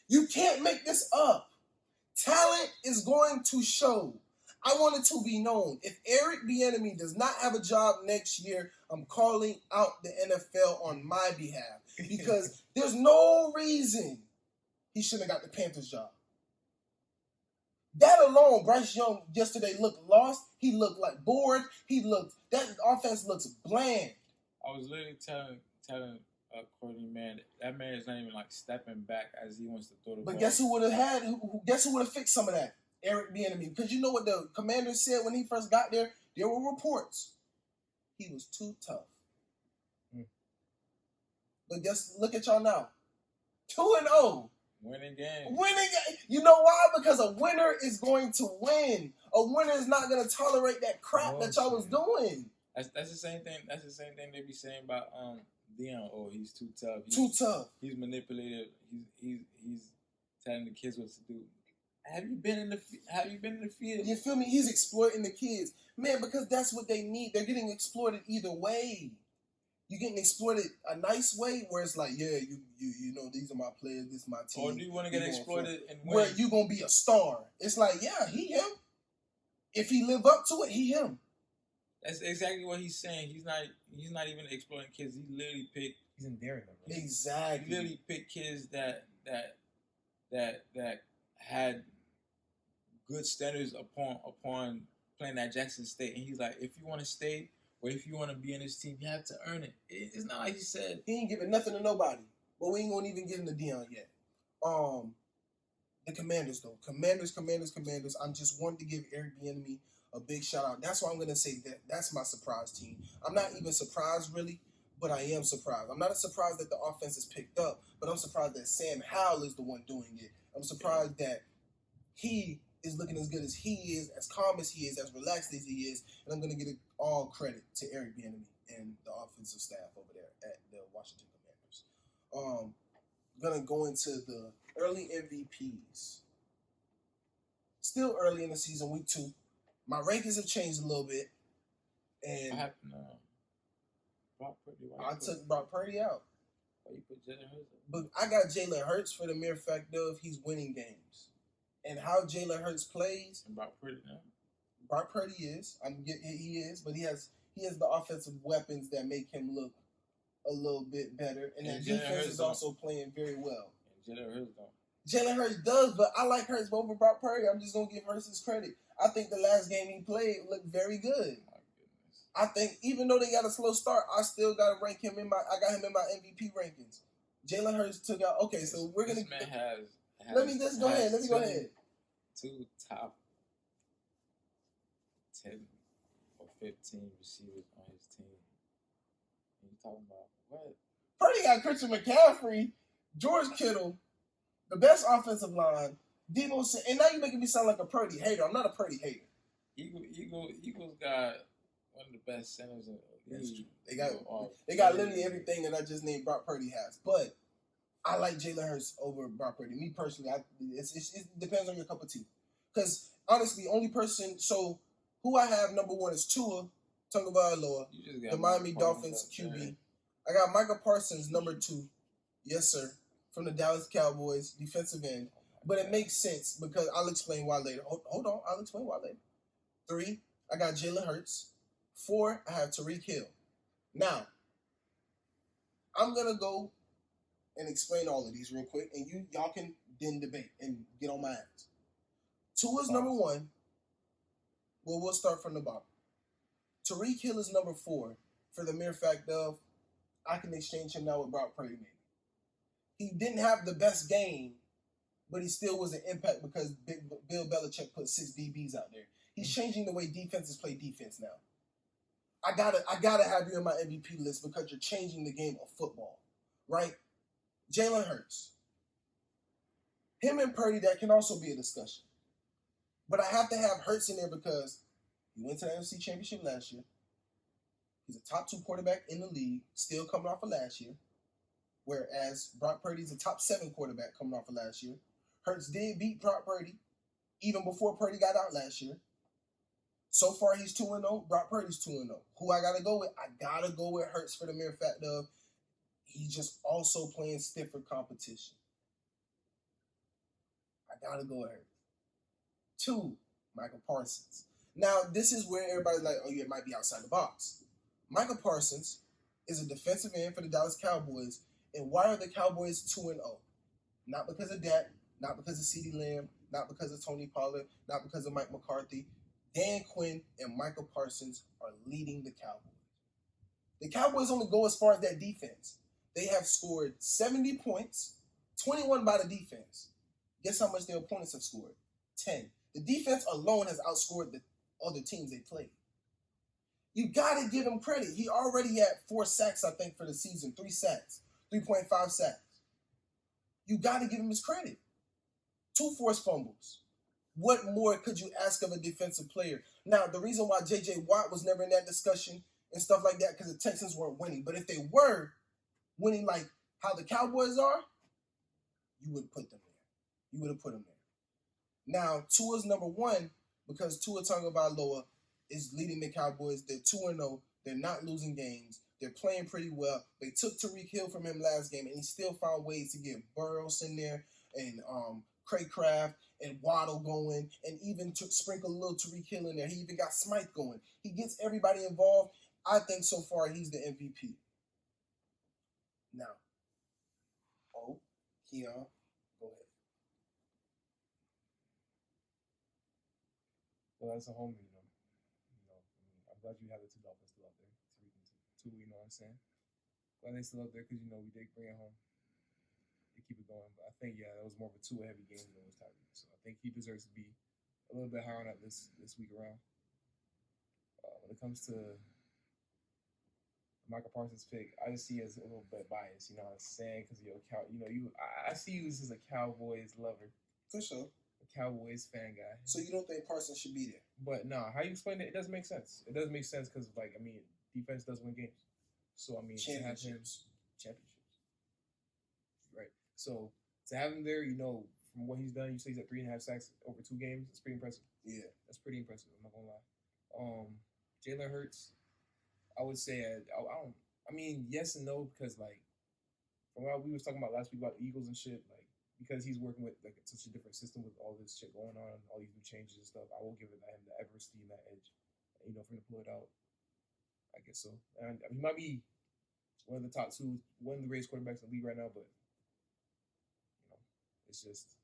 You can't make this up. Talent is going to show. I want it to be known. If Eric Bieniemy does not have a job next year, I'm calling out the NFL on my behalf. Because there's no reason he shouldn't have got the Panthers job. That alone, Bryce Young yesterday looked lost. He looked like bored. That offense looks bland. I was literally telling Courtney, man, that man is not even stepping back as he wants to throw the ball. But guess who would have guess who would have fixed some of that? Eric Bieniemy. Because you know what the Commanders said when he first got there? There were reports. He was too tough. But look at y'all now. 2-0. Winning game. You know why? Because a winner is going to win. A winner is not going to tolerate that crap that y'all was doing. That's the same thing. That's the same thing they be saying about Dion. Oh, he's too tough. He's manipulative. He's telling the kids what to do. Have you been in the field? You feel me? He's exploiting the kids, man, because that's what they need. They're getting exploited either way. You're getting exploited a nice way where it's like, yeah, you know, these are my players, this is my team. Or do you want to get exploited and win? Where you gonna be a star? It's like, yeah, he him. If he live up to it, he him. That's exactly what he's saying. He's not even exploiting kids. He literally picked. He's endearing them. Right? Exactly. He literally picked kids that had good standards upon playing at Jackson State, and he's like, if you want to stay or if you want to be in this team, you have to earn it. It's not like he said he ain't giving nothing to nobody, but we ain't gonna even get him to Dion yet. The Commanders though, Commanders. I'm just wanting to give Eric Bieniemy a big shout out. That's why I'm gonna say that's my surprise team. I'm not even surprised really, but I am surprised. I'm not surprised that the offense is picked up, but I'm surprised that Sam Howell is the one doing it. I'm surprised that he is looking as good as he is, as calm as he is, as relaxed as he is, and I'm going to give all credit to Eric Bieniemy and the offensive staff over there at the Washington Commanders. Going to go into the early MVPs. Still early in the season, week 2. My rankings have changed a little bit, and what happened? Brock Purdy. I took Brock Purdy out. Why you put Jalen Hurts? But I got Jalen Hurts for the mere fact of he's winning games. And how Jalen Hurts plays. And Brock Purdy now? Brock Purdy is. He is, but he has the offensive weapons that make him look a little bit better, and that And Jalen defense Hurts is don't. also playing very well. And Jalen Hurts don't. Jalen Hurts does, but I like Hurts over Brock Purdy. I'm just gonna give Hurts his credit. I think the last game he played looked very good. My goodness. I think even though they got a slow start, I still gotta rank him in my. I got him in my MVP rankings. Jalen Hurts took out. Okay, so we're gonna. This man has Let me just go ahead. Let me go two- ahead. Two top 10 or 15 receivers on his team. And you talking about what? Purdy got Christian McCaffrey, George Kittle, the best offensive line, Debo, and now you're making me sound like a Purdy hater. I'm not a Purdy hater. Eagles got one of the best centers in the That's league. true. They got literally everything that I just named Brock Purdy has. But I like Jalen Hurts over Brock Purdy. Me personally, it depends on your cup of tea. Because honestly, only person. So who I have number one is Tua Tagovailoa, the Miami Dolphins QB. I got Michael Parsons number 2. Yes, sir. From the Dallas Cowboys, defensive end. But it makes sense because I'll explain why later. Hold on. I'll explain why later. 3, I got Jalen Hurts. 4, I have Tyreek Hill. Now, I'm going to go and explain all of these real quick, and y'all can then debate and get on my ass. 2 is number 1. Well, we'll start from the bottom. Tyreek Hill is number 4 for the mere fact of I can exchange him now with Brock Purdy maybe. He didn't have the best game, but he still was an impact because Bill Belichick put 6 DBs out there. He's changing the way defenses play defense now. I gotta have you in my MVP list because you're changing the game of football, right? Jalen Hurts. Him and Purdy, that can also be a discussion. But I have to have Hurts in there because he went to the NFC Championship last year. He's a top 2 quarterback in the league, still coming off of last year. Whereas Brock Purdy's a top 7 quarterback coming off of last year. Hurts did beat Brock Purdy even before Purdy got out last year. So far, he's 2-0. Brock Purdy's 2-0. Who I got to go with? I got to go with Hurts for the mere fact of he's just also playing stiffer competition. I got to go with Hurts. 2, Michael Parsons. Now, this is where everybody's like, oh, yeah, it might be outside the box. Michael Parsons is a defensive end for the Dallas Cowboys. And why are the Cowboys 2-0? Not because of Dak, not because of CeeDee Lamb, not because of Tony Pollard, not because of Mike McCarthy. Dan Quinn and Michael Parsons are leading the Cowboys. The Cowboys only go as far as that defense. They have scored 70 points, 21 by the defense. Guess how much their opponents have scored? 10. The defense alone has outscored the other teams they played. You got to give him credit. He already had 4 sacks, I think, for the season. 3 sacks. 3.5 sacks. You got to give him his credit. 2 forced fumbles. What more could you ask of a defensive player? Now, the reason why J.J. Watt was never in that discussion and stuff like that, because the Texans weren't winning. But if they were winning like how the Cowboys are, you would put them there. You would have put them there. Now, Tua's number 1 because Tua Tagovailoa is leading the Cowboys. They're 2-0. They're not losing games. They're playing pretty well. They took Tyreek Hill from him last game, and he still found ways to get Burrows in there and Craycraft and Waddle going, and even to sprinkle a little Tyreek Hill in there. He even got Smythe going. He gets everybody involved. I think so far he's the MVP. Now, Keon, go ahead. Well, that's a homie, you know. I'm glad you have the 2 Dolphins still out there. Tariq and two, you know what I'm saying? Glad they still out there because, you know, we did bring it home. They keep it going. But I think, yeah, that was more of a Tua-heavy game than it was Tyreek. So I think he deserves to be a little bit higher on that this week around. When it comes to Michael Parsons' pick, I just see it as a little bit biased, you know what I'm saying? Because, I see you as a Cowboys lover. For sure. Cowboys fan guy. So you don't think Parsons should be there? But no, how you explain it? It doesn't make sense. It doesn't make sense because, defense does win games. So Championships. Right. So to have him there, from what he's done, you say he's at 3.5 sacks over 2 games. It's pretty impressive. Yeah, that's pretty impressive. I'm not gonna lie. Jalen Hurts, I would say yes and no because from what we was talking about last week about the Eagles and shit, because he's working with such a different system with all this shit going on, all these new changes and stuff, I will give it to him the adversity and that edge, for him to pull it out. I guess so. And he might be one of the top two, one of the greatest quarterbacks in the league right now. But it's just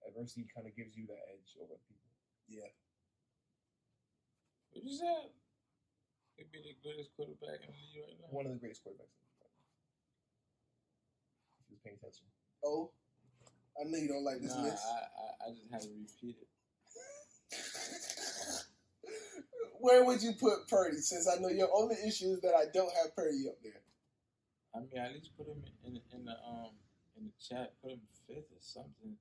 adversity kind of gives you that edge over people. Yeah. What you said? He'd be the greatest quarterback in the league right now. One of the greatest quarterbacks in the league. If he was paying attention. Oh, I know you don't like this list. I just had to repeat it. Where would you put Purdy? Since I know your only issue is that I don't have Purdy up there. I mean, at least put him in the chat. Put him fifth or something.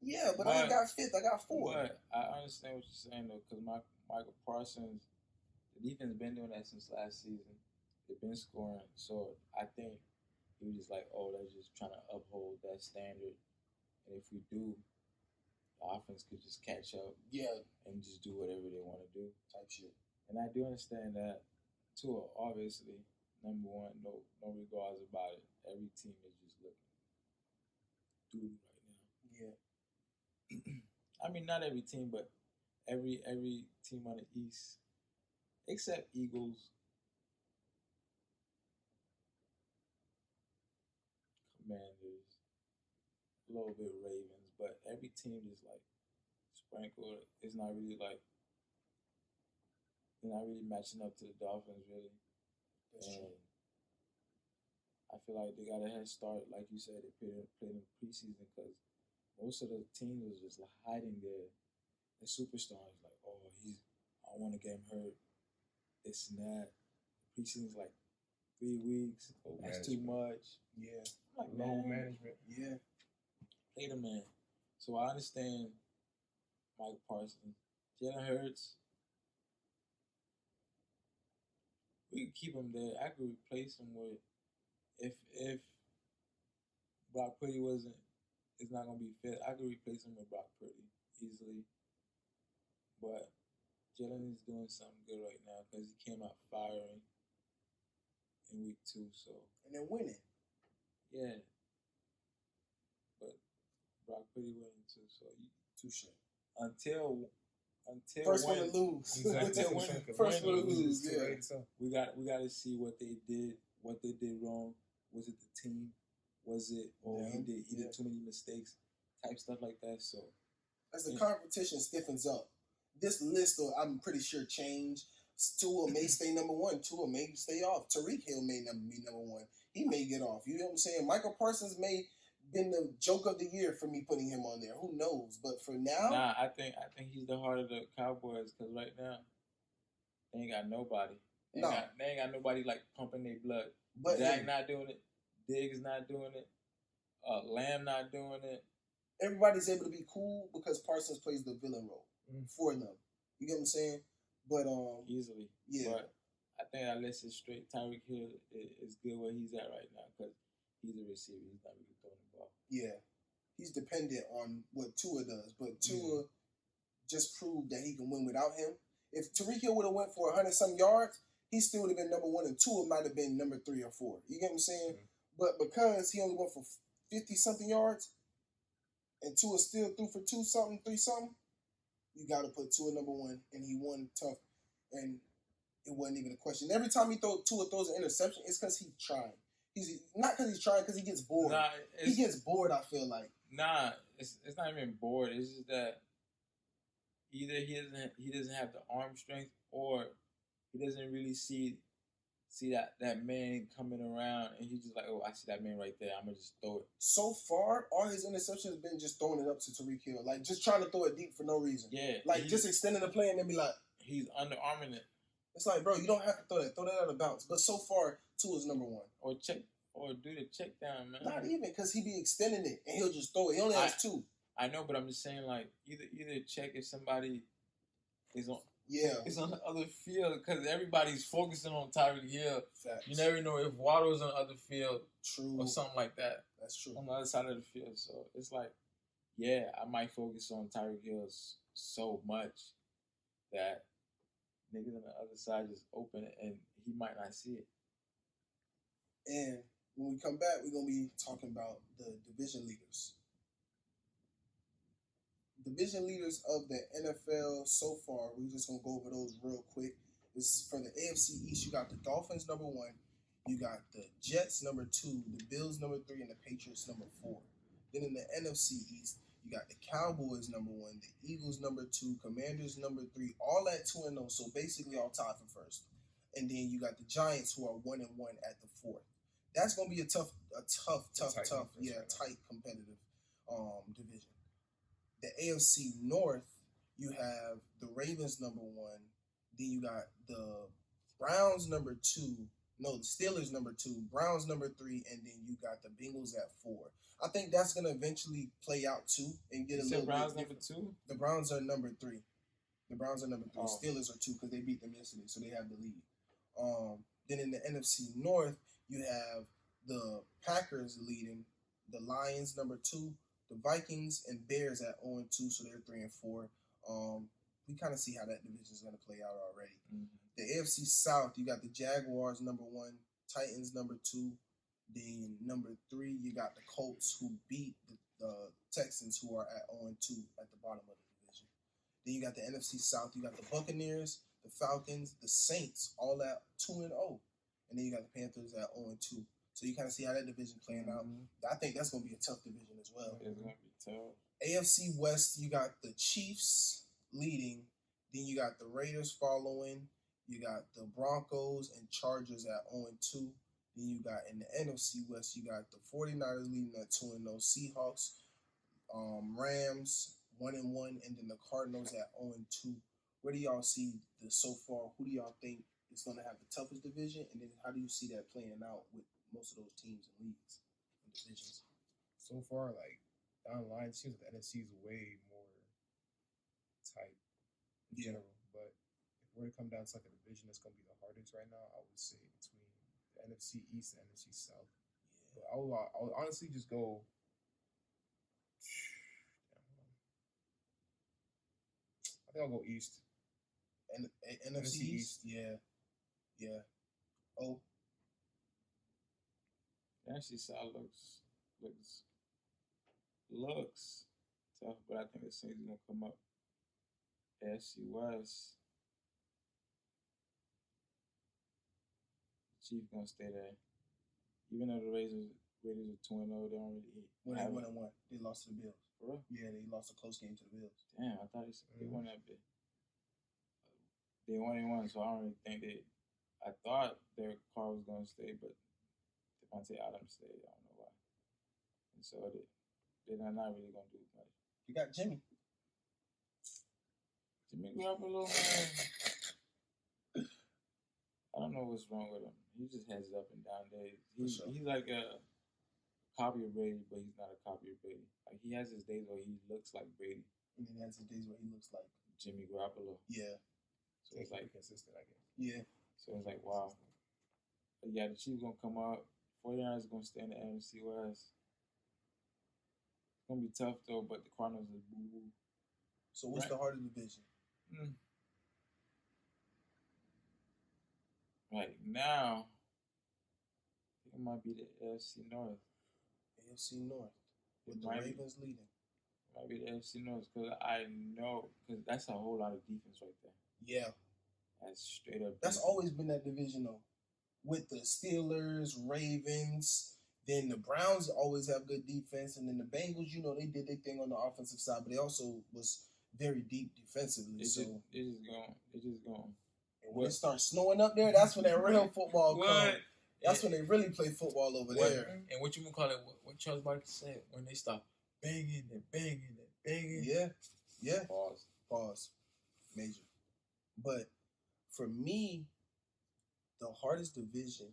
Yeah, but I ain't got fifth. I got fourth. But I understand what you're saying though, because Michael Parsons, the defense been doing that since last season. They've been scoring, so I think he was just like, oh, they're just trying to uphold that standard, and if we do, the offense could just catch up, and just do whatever they want to do, type shit. And I do understand that. Tua, obviously, number one, no regards about it. Every team is just looking through right now. Yeah. I mean, not every team, but every team on the East, except Eagles, Commanders, a little bit Ravens, but every team is like sprinkled. It's not really like they're not really matching up to the Dolphins, really. That's and true. I feel like they got a head start, like you said. They played in preseason because most of the teams was just like hiding their superstars. Like, oh, I don't want to get him hurt. This and that. Preseason's like 3 weeks. That's too much. Yeah. Like low management. Yeah. Play the man. So I understand Mike Parsons. Jalen Hurts. We can keep him there. I could replace him with if Brock Purdy it's not gonna be fit. I could replace him with Brock Purdy easily. But Jalen is doing something good right now because he came out firing in week 2. So and then winning. Yeah. But Brock Purdy winning too. So touche. Until first one to lose. Until first one to lose. Yeah. We got to see what they did wrong. Was it the team? Was it he did too many mistakes? Type stuff like that. So as the competition stiffens up, this list will, I'm pretty sure, change. Tua may stay number one. Tua may stay off. Tyreek Hill may be number one. He may get off. You know what I'm saying? Michael Parsons may been the joke of the year for me putting him on there. Who knows? But for now, I think he's the heart of the Cowboys because right now they ain't got nobody. They ain't got nobody like pumping their blood. But Dak not doing it. Diggs not doing it. Lamb not doing it. Everybody's able to be cool because Parsons plays the villain role for them. You get what I'm saying? But easily. Yeah. But I think that list is straight. Tyreek Hill is good where he's at right now because he's a receiver. He's not really throwing the ball. Yeah. He's dependent on what Tua does. But Tua just proved that he can win without him. If Tyreek Hill would have went for 100-some yards, he still would have been number one, and Tua might have been number 3 or 4. You get what I'm saying? But because he only went for 50-something yards, and Tua still threw for 2-something, 3-something, you got to put Tua number one, and he won tough, and it wasn't even a question. Every time Tua throws an interception, it's because he's trying. He's not because he's trying, because he gets bored. He gets bored, I feel like. Nah, it's not even bored. It's just that either he doesn't have the arm strength, or he doesn't really see that man coming around, and he's just like, oh, I see that man right there. I'm gonna just throw it. So far, all his interceptions have been just throwing it up to Tyreek Hill, like just trying to throw it deep for no reason. Yeah, like just extending the play and then be like, he's underarming it. It's like, bro, you don't have to throw that. Throw that out of bounds. But so far, Tua's number one. Or do the check down, man. Not even, because he be extending it and he'll just throw it. He only has 2. I know, but I'm just saying, like, either check if somebody is on. Yeah. It's on the other field because everybody's focusing on Tyreek Hill. Facts. You never know if Waddle's on the other field. True. Or something like that. That's true. On the other side of the field. So it's like, yeah, I might focus on Tyreek Hill so much that niggas on the other side just open it and he might not see it. And when we come back, we're going to be talking about the division leaders. Division leaders of the NFL so far, we're just going to go over those real quick. This is for the AFC East. You got the Dolphins number 1. You got the Jets number 2, the Bills number 3, and the Patriots number 4. Then in the NFC East, you got the Cowboys number 1, the Eagles number 2, Commanders number 3, all at 2-0. So basically all tied for first. And then you got the Giants who are 1-1 at the 4th. That's gonna be a tough, tight competitive division. The AFC North, you have the Ravens number 1. Then you got the Browns number 2. No, the Steelers number 2, Browns number 3, and then you got the Bengals at 4. I think that's gonna eventually play out too and get a little. Browns bit number 2. The Browns are number 3. The Browns are number 3. Oh. Steelers are 2 because they beat them yesterday, so they have the lead. Then in the NFC North, you have the Packers leading, the Lions number 2, the Vikings and Bears at 0-2, so they're 3 and 4. We kind of see how that division is going to play out already. Mm-hmm. The AFC South, you got the Jaguars number 1, Titans number 2. Then number 3, you got the Colts who beat the Texans who are at 0-2 at the bottom of the division. Then you got the NFC South, you got the Buccaneers, the Falcons, the Saints, all at 2-0. And then you got the Panthers at 0-2. So you kind of see how that division playing out. I think that's going to be a tough division as well. It's going to be tough. AFC West, you got the Chiefs leading. Then you got the Raiders following. You got the Broncos and Chargers at 0-2. Then you got in the NFC West, you got the 49ers leading at 2-0. Seahawks, Rams 1-1, and then the Cardinals at 0-2. Where do y'all see this so far? Who do y'all think is going to have the toughest division? And then how do you see that playing out with most of those teams and leagues and divisions? So far, like down the line, it seems like the NFC is way more tight in general. But if we're to come down to like a division that's going to be the hardest right now, I would say between the NFC East and NFC South. Yeah. But I would honestly just go. I think I'll go East. And NFC East, yeah. Oh, The NFC South looks tough, but I think the Saints are gonna come up. AFC West, Chiefs gonna stay there. Even though the Raiders are 2-0, they don't really. When they 1-1, they lost to the Bills. For real? Yeah, they lost a close game to the Bills. Damn, I thought they won that bit. They 1-1, so I don't really think they. I thought their car was gonna stay, but Devontae Adams stayed. I don't know why. And so they're not really gonna do much. You got Jimmy. Jimmy Garoppolo, man. I don't know what's wrong with him. He just has up and down days. He's like a copy of Brady, but he's not a copy of Brady. Like he has his days where he looks like Brady, and then he has his days where he looks like Jimmy Garoppolo. Yeah. So it's like consistent, I guess. Yeah. So it's like wow. But yeah, the Chiefs gonna come up. 49ers gonna stay in the NFC West. It's gonna be tough though, but the Cardinals are boo-boo. So what's the hardest division? Right now, I think it might be the AFC North. AFC North. With the Ravens leading. It might be the AFC North because I know, because that's a whole lot of defense right there. Yeah. That's straight up defense. That's always been that division though. With the Steelers, Ravens, then the Browns always have good defense, and then the Bengals, they did their thing on the offensive side, but they also was very deep defensively. It's just gone. And when it starts snowing up there, that's when that real football comes. That's when they really play football over there. And what you gonna call it? What Charles Barkley said when they stop banging and banging and banging. Yeah. Pause. Major. But for me, the hardest division,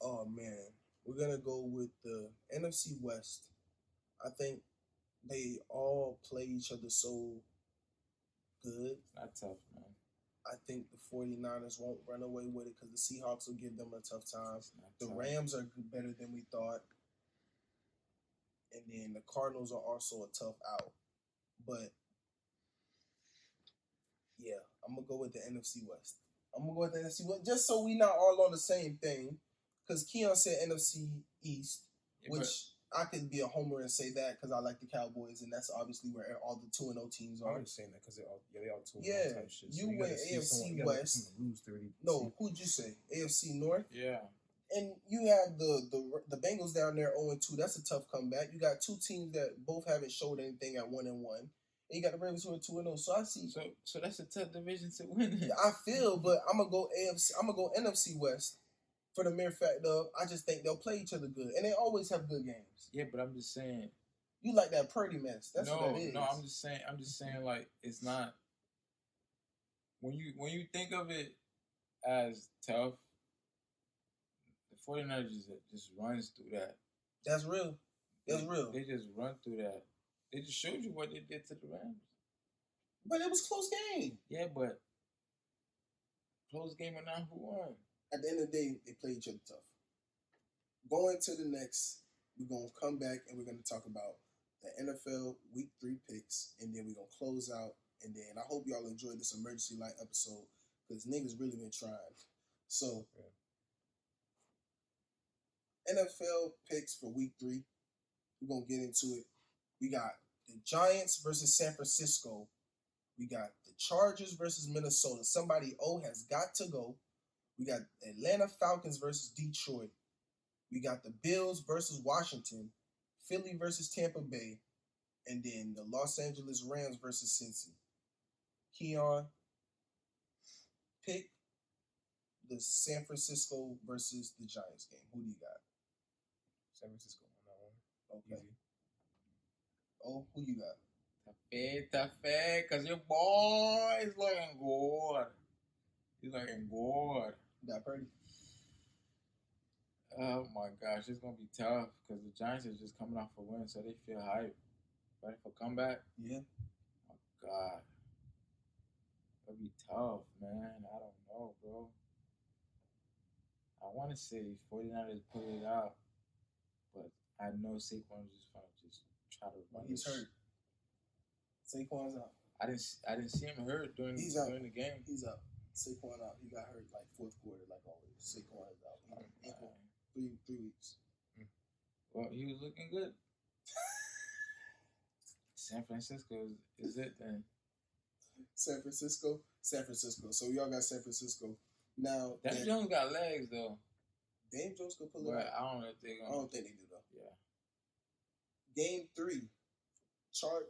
oh man, we're gonna go with the NFC West. I think they all play each other so good. Not tough, man. I think the 49ers won't run away with it because the Seahawks will give them a tough time. The tough. Rams are better than we thought. And then the Cardinals are also a tough out. But, yeah, I'm going to go with the NFC West. Just so we not all on the same thing. Because Keon said NFC East, which I could be a homer and say that because I like the Cowboys, and that's obviously where all the 2-0 teams are. I'm just saying that because they all two Yeah, type shit. you gotta went see AFC you West. Lose 30. No, who'd you say? AFC North. Yeah. And you have the Bengals down there 0-2. That's a tough comeback. You got two teams that both haven't showed anything at 1-1. And you got the Ravens who are 2-0. So I see. So that's a tough division to win. I feel, but I'm gonna go AFC. I'm gonna go NFC West for the mere fact of I just think they'll play each other good, and they always have good games. Yeah, but I'm just saying. You like that Purdy mess? That's what that is. No, I'm just saying like it's not. When you think of it as tough, the 49ers just runs through that. That's real. That's real. They just run through that. They just showed you what they did to the Rams. But it was a close game. Yeah, but close game or not, who won? At the end of the day, they play each other tough. Going to the next, we're going to come back and we're going to talk about the NFL Week 3 picks, and then we're going to close out. And then I hope y'all enjoyed this emergency light episode because niggas really been trying. So, NFL picks for Week 3. We're going to get into it. We got the Giants versus San Francisco. We got the Chargers versus Minnesota. Somebody has got to go. We got Atlanta Falcons versus Detroit. We got the Bills versus Washington. Philly versus Tampa Bay. And then the Los Angeles Rams versus Cincy. Keon, pick the San Francisco versus the Giants game. Who do you got? San Francisco on that one. Okay. Easy. Oh, who you got? Tafe, because your boy is looking good. He's looking good. You got Purdy? Oh my gosh, it's gonna be tough because the Giants are just coming off a win, so they feel hype. Ready for comeback? Yeah. Oh my God, it'll be tough, man. I don't know, bro. I want to say 49ers put it out, but I know Saquon's just gonna just try to run. He's hurt. Saquon's out. I didn't see him hurt during the game. He's out. Saquon out. He got hurt like fourth quarter, like always. Saquon is out. Ankle, 3 weeks. Well, he was looking good. San Francisco is it then? San Francisco. So y'all got San Francisco. Now Daniel Jones got legs though. Dame Jones could pull it But out. I don't know if they're gonna. I don't think they do though. Yeah. Game 3.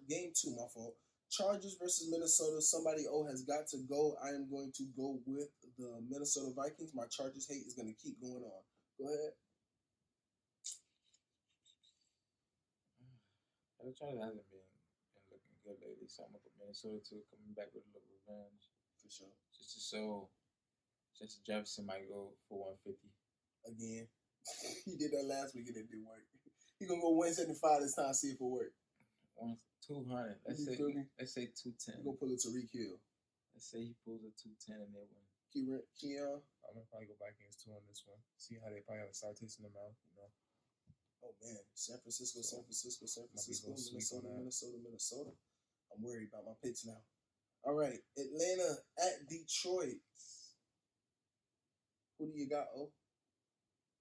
Game 2, my fault. Chargers versus Minnesota. Somebody has got to go. I am going to go with the Minnesota Vikings. My Chargers hate is going to keep going on. Go ahead. The Chargers hasn't been looking good lately, so I'm gonna put Minnesota too, coming back with a little revenge. For sure. Justin Jefferson might go for 150 again. He did that last week and it didn't work. He gonna go 175 this time. See if it work. 200. Let's say 210. He gonna pull it to Tariq Hill. Let's say he pulls a 210 and they win. Keon. I'm gonna probably go Vikings 2 on this one. See how they probably have a sour taste in their mouth, you know. Oh man, San Francisco, Minnesota. I'm worried about my picks now. All right, Atlanta at Detroit. Who do you got? Oh,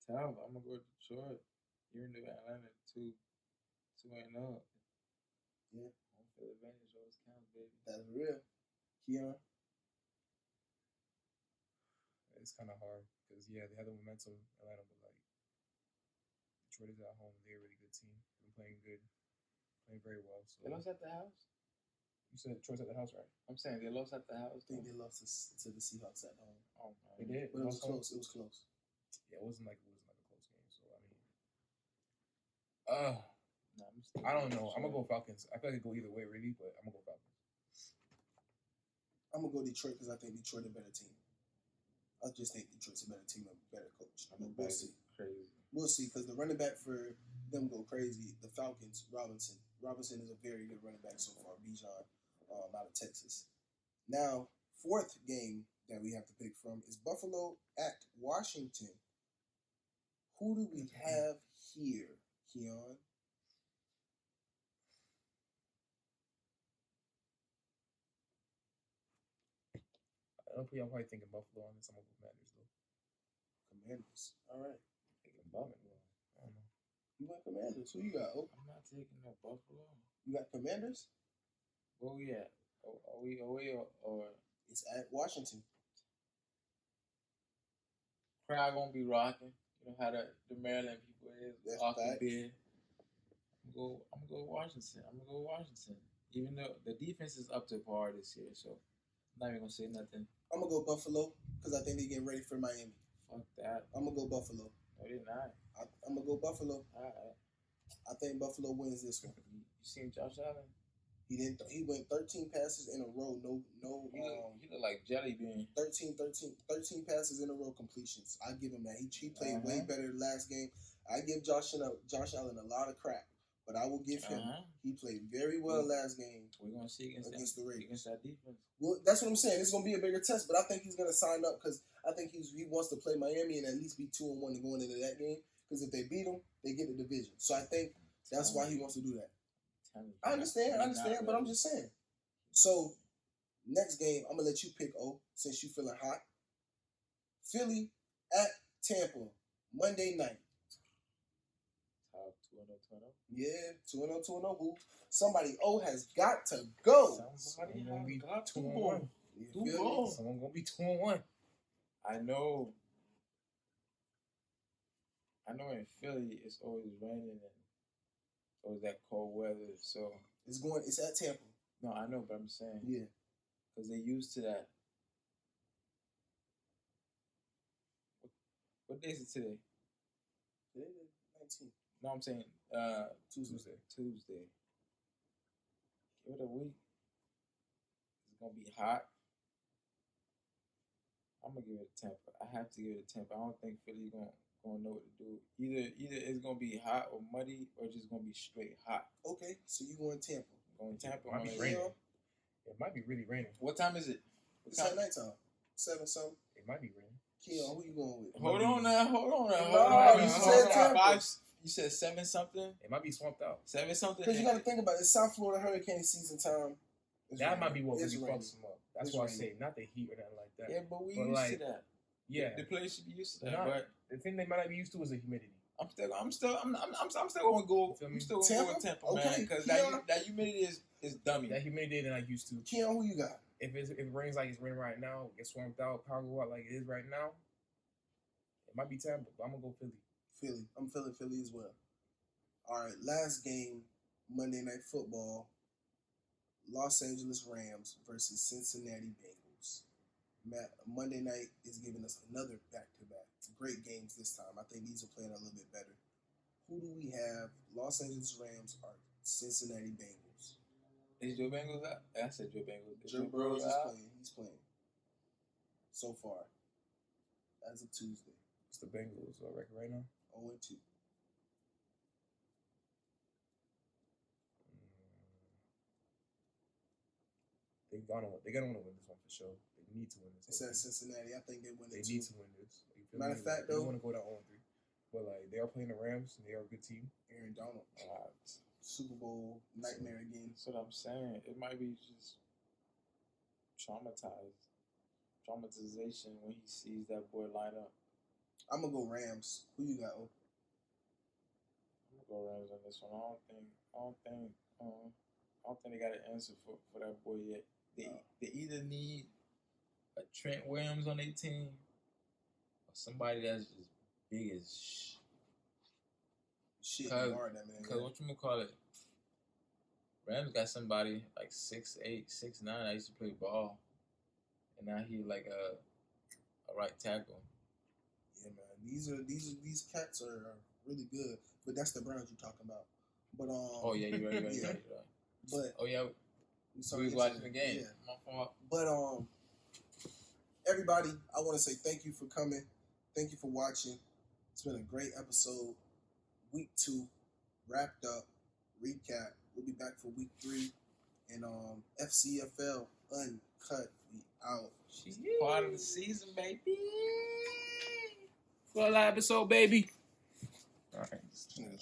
Tough. I'm gonna go to Detroit. You're in Atlanta 2-0. Yeah. Home field advantage always counts, baby. That's real. Keon. It's kind of hard because they have the momentum, Atlanta, but like Detroit is at home. They're a really good team. They're playing good, playing very well. So They lost at the house. You said Detroit's at the house, right? I'm saying they lost at the house. I think they lost to the Seahawks at home. Oh man, They did. But it was close. It was close. Yeah, it wasn't like a close game. So I mean, nah, I don't know. I'm gonna go Falcons. I feel like it could go either way, really, but I'm gonna go Falcons. I'm gonna go Detroit because I think Detroit a better team. I just think Detroit's a better team, a better coach. We'll see. Crazy. We'll see because the running back for them go crazy. The Falcons, Robinson. Robinson is a very good running back so far. Bijan, out of Texas. Now, 4th game that we have to pick from is Buffalo at Washington. Who do we have here, Keon? I'm probably thinking Buffalo on this. I'm gonna go Commanders though. Commanders. All right. Thinking Buffalo. I don't know. You got Commanders. Who you got? Oh, I'm not taking no Buffalo. you got Commanders? Where we at? Are we away or It's at Washington. crowd gonna be rocking? You know how the Maryland people is That's off the facts. bid. I'm gonna go Washington. Even though the defense is up to par this year, so I'm not even gonna say nothing. I'm gonna go Buffalo because I think they're getting ready for Miami. Fuck that. I'm gonna go Buffalo. No, they're not. I'm gonna go Buffalo. All right. I think Buffalo wins this one. You seen Josh Allen? He didn't. He went 13 passes in a row. No. He look like jelly bean. 13 passes in a row completions. I give him that. He played way better last game. I give Josh Allen a lot of crap, but I will give him. He played very well last game. We're gonna see against the Raiders. Against that defense. Well, that's what I'm saying. It's gonna be a bigger test, but I think he's gonna sign up because I think he wants to play Miami and at least be 2-1 going into that game. Because if they beat him, they get the division. So I think that's why he wants to do that. I understand, but I'm just saying. So, next game, I'm going to let you pick, since you feeling hot. Philly at Tampa, Monday night. Top 2-0. Yeah, 2-0. Who? Somebody, has got to go. Somebody gonna be got 2-1. Someone gonna be 2-1. I know in Philly it's always raining and always that cold weather, so It's at Tampa. no, I know, but I'm saying Yeah. because they're used to that. What day is it today? Today is 19. No, I'm saying Tuesday. Give it a week. It's gonna be hot. I'm gonna give it to Tampa. I have to give it to Tampa. I don't think Philly gonna know what to do. Either it's gonna be hot or muddy, or just gonna be straight hot. Okay, so you going Tampa? Going Tampa. It might be raining. It might be really raining. What time is it? It's at nighttime. 7 something. It might be raining. Keon, who you going with? Hold on now. You said Tampa. You said 7 something. It might be swamped out. 7 something. Because you got to think about it. It's South Florida hurricane season time. That might be what really raining. fucks them up. That's It's why raining. I say not the heat or nothing like that. Yeah, but we But used like, to that. Yeah, The players should be used to that. Not- But the thing they might not be used to is the humidity. I'm still gonna go. I'm still gonna go Tampa? with Tampa, Okay, man, because Keon. that humidity is dummy. That humidity they're not used to. Keon, who you got? If it rains like it's raining right now, gets swamped out, power go out like it is right now, it might be Tampa, but I'm gonna go Philly. Philly. I'm feeling Philly as well. All right, last game, Monday Night Football. Los Angeles Rams versus Cincinnati Bengals. Monday night is giving us another back-to-back. Great games this time. I think these are playing a little bit better. Who do we have? Los Angeles Rams or Cincinnati Bengals? Is Joe Bengals out? I said Joe Bengals. Is Joe Burrow is out? playing. He's playing. So far, as of Tuesday, What's the Bengals record right now? 0-2. They gotta want to win this one for sure. They need to win this. It's at Cincinnati. I think they win They it need too. to win this. You feel Matter me? of fact, They though, want to go down 0-3, but like they are playing the Rams and they are a good team. Aaron Donald, Super Bowl nightmare again. That's what I'm saying. It might be just traumatization when he sees that boy line up. I'm gonna go Rams. Who you got? I'm gonna go Rams on this one. I don't think they got an answer for that boy yet. They either need a Trent Williams on their team or somebody that's just big as Shit, Cause- you are that man. Because what you gonna call it? Rams got somebody like 6'8", 6'9" that used to play ball, and now he like a right tackle. Yeah, man. These cats are really good, but that's the Browns you're talking about. But Oh yeah, you're right. yeah. But Oh yeah, so we was watching the game. Yeah. My fault. But everybody, I want to say thank you for coming. Thank you for watching. It's been a great episode. Week 2 wrapped up. Recap. We'll be back for week 3 and FCFL Uncut. We out. Part of the season, baby. Full episode, baby. All right. Nigga,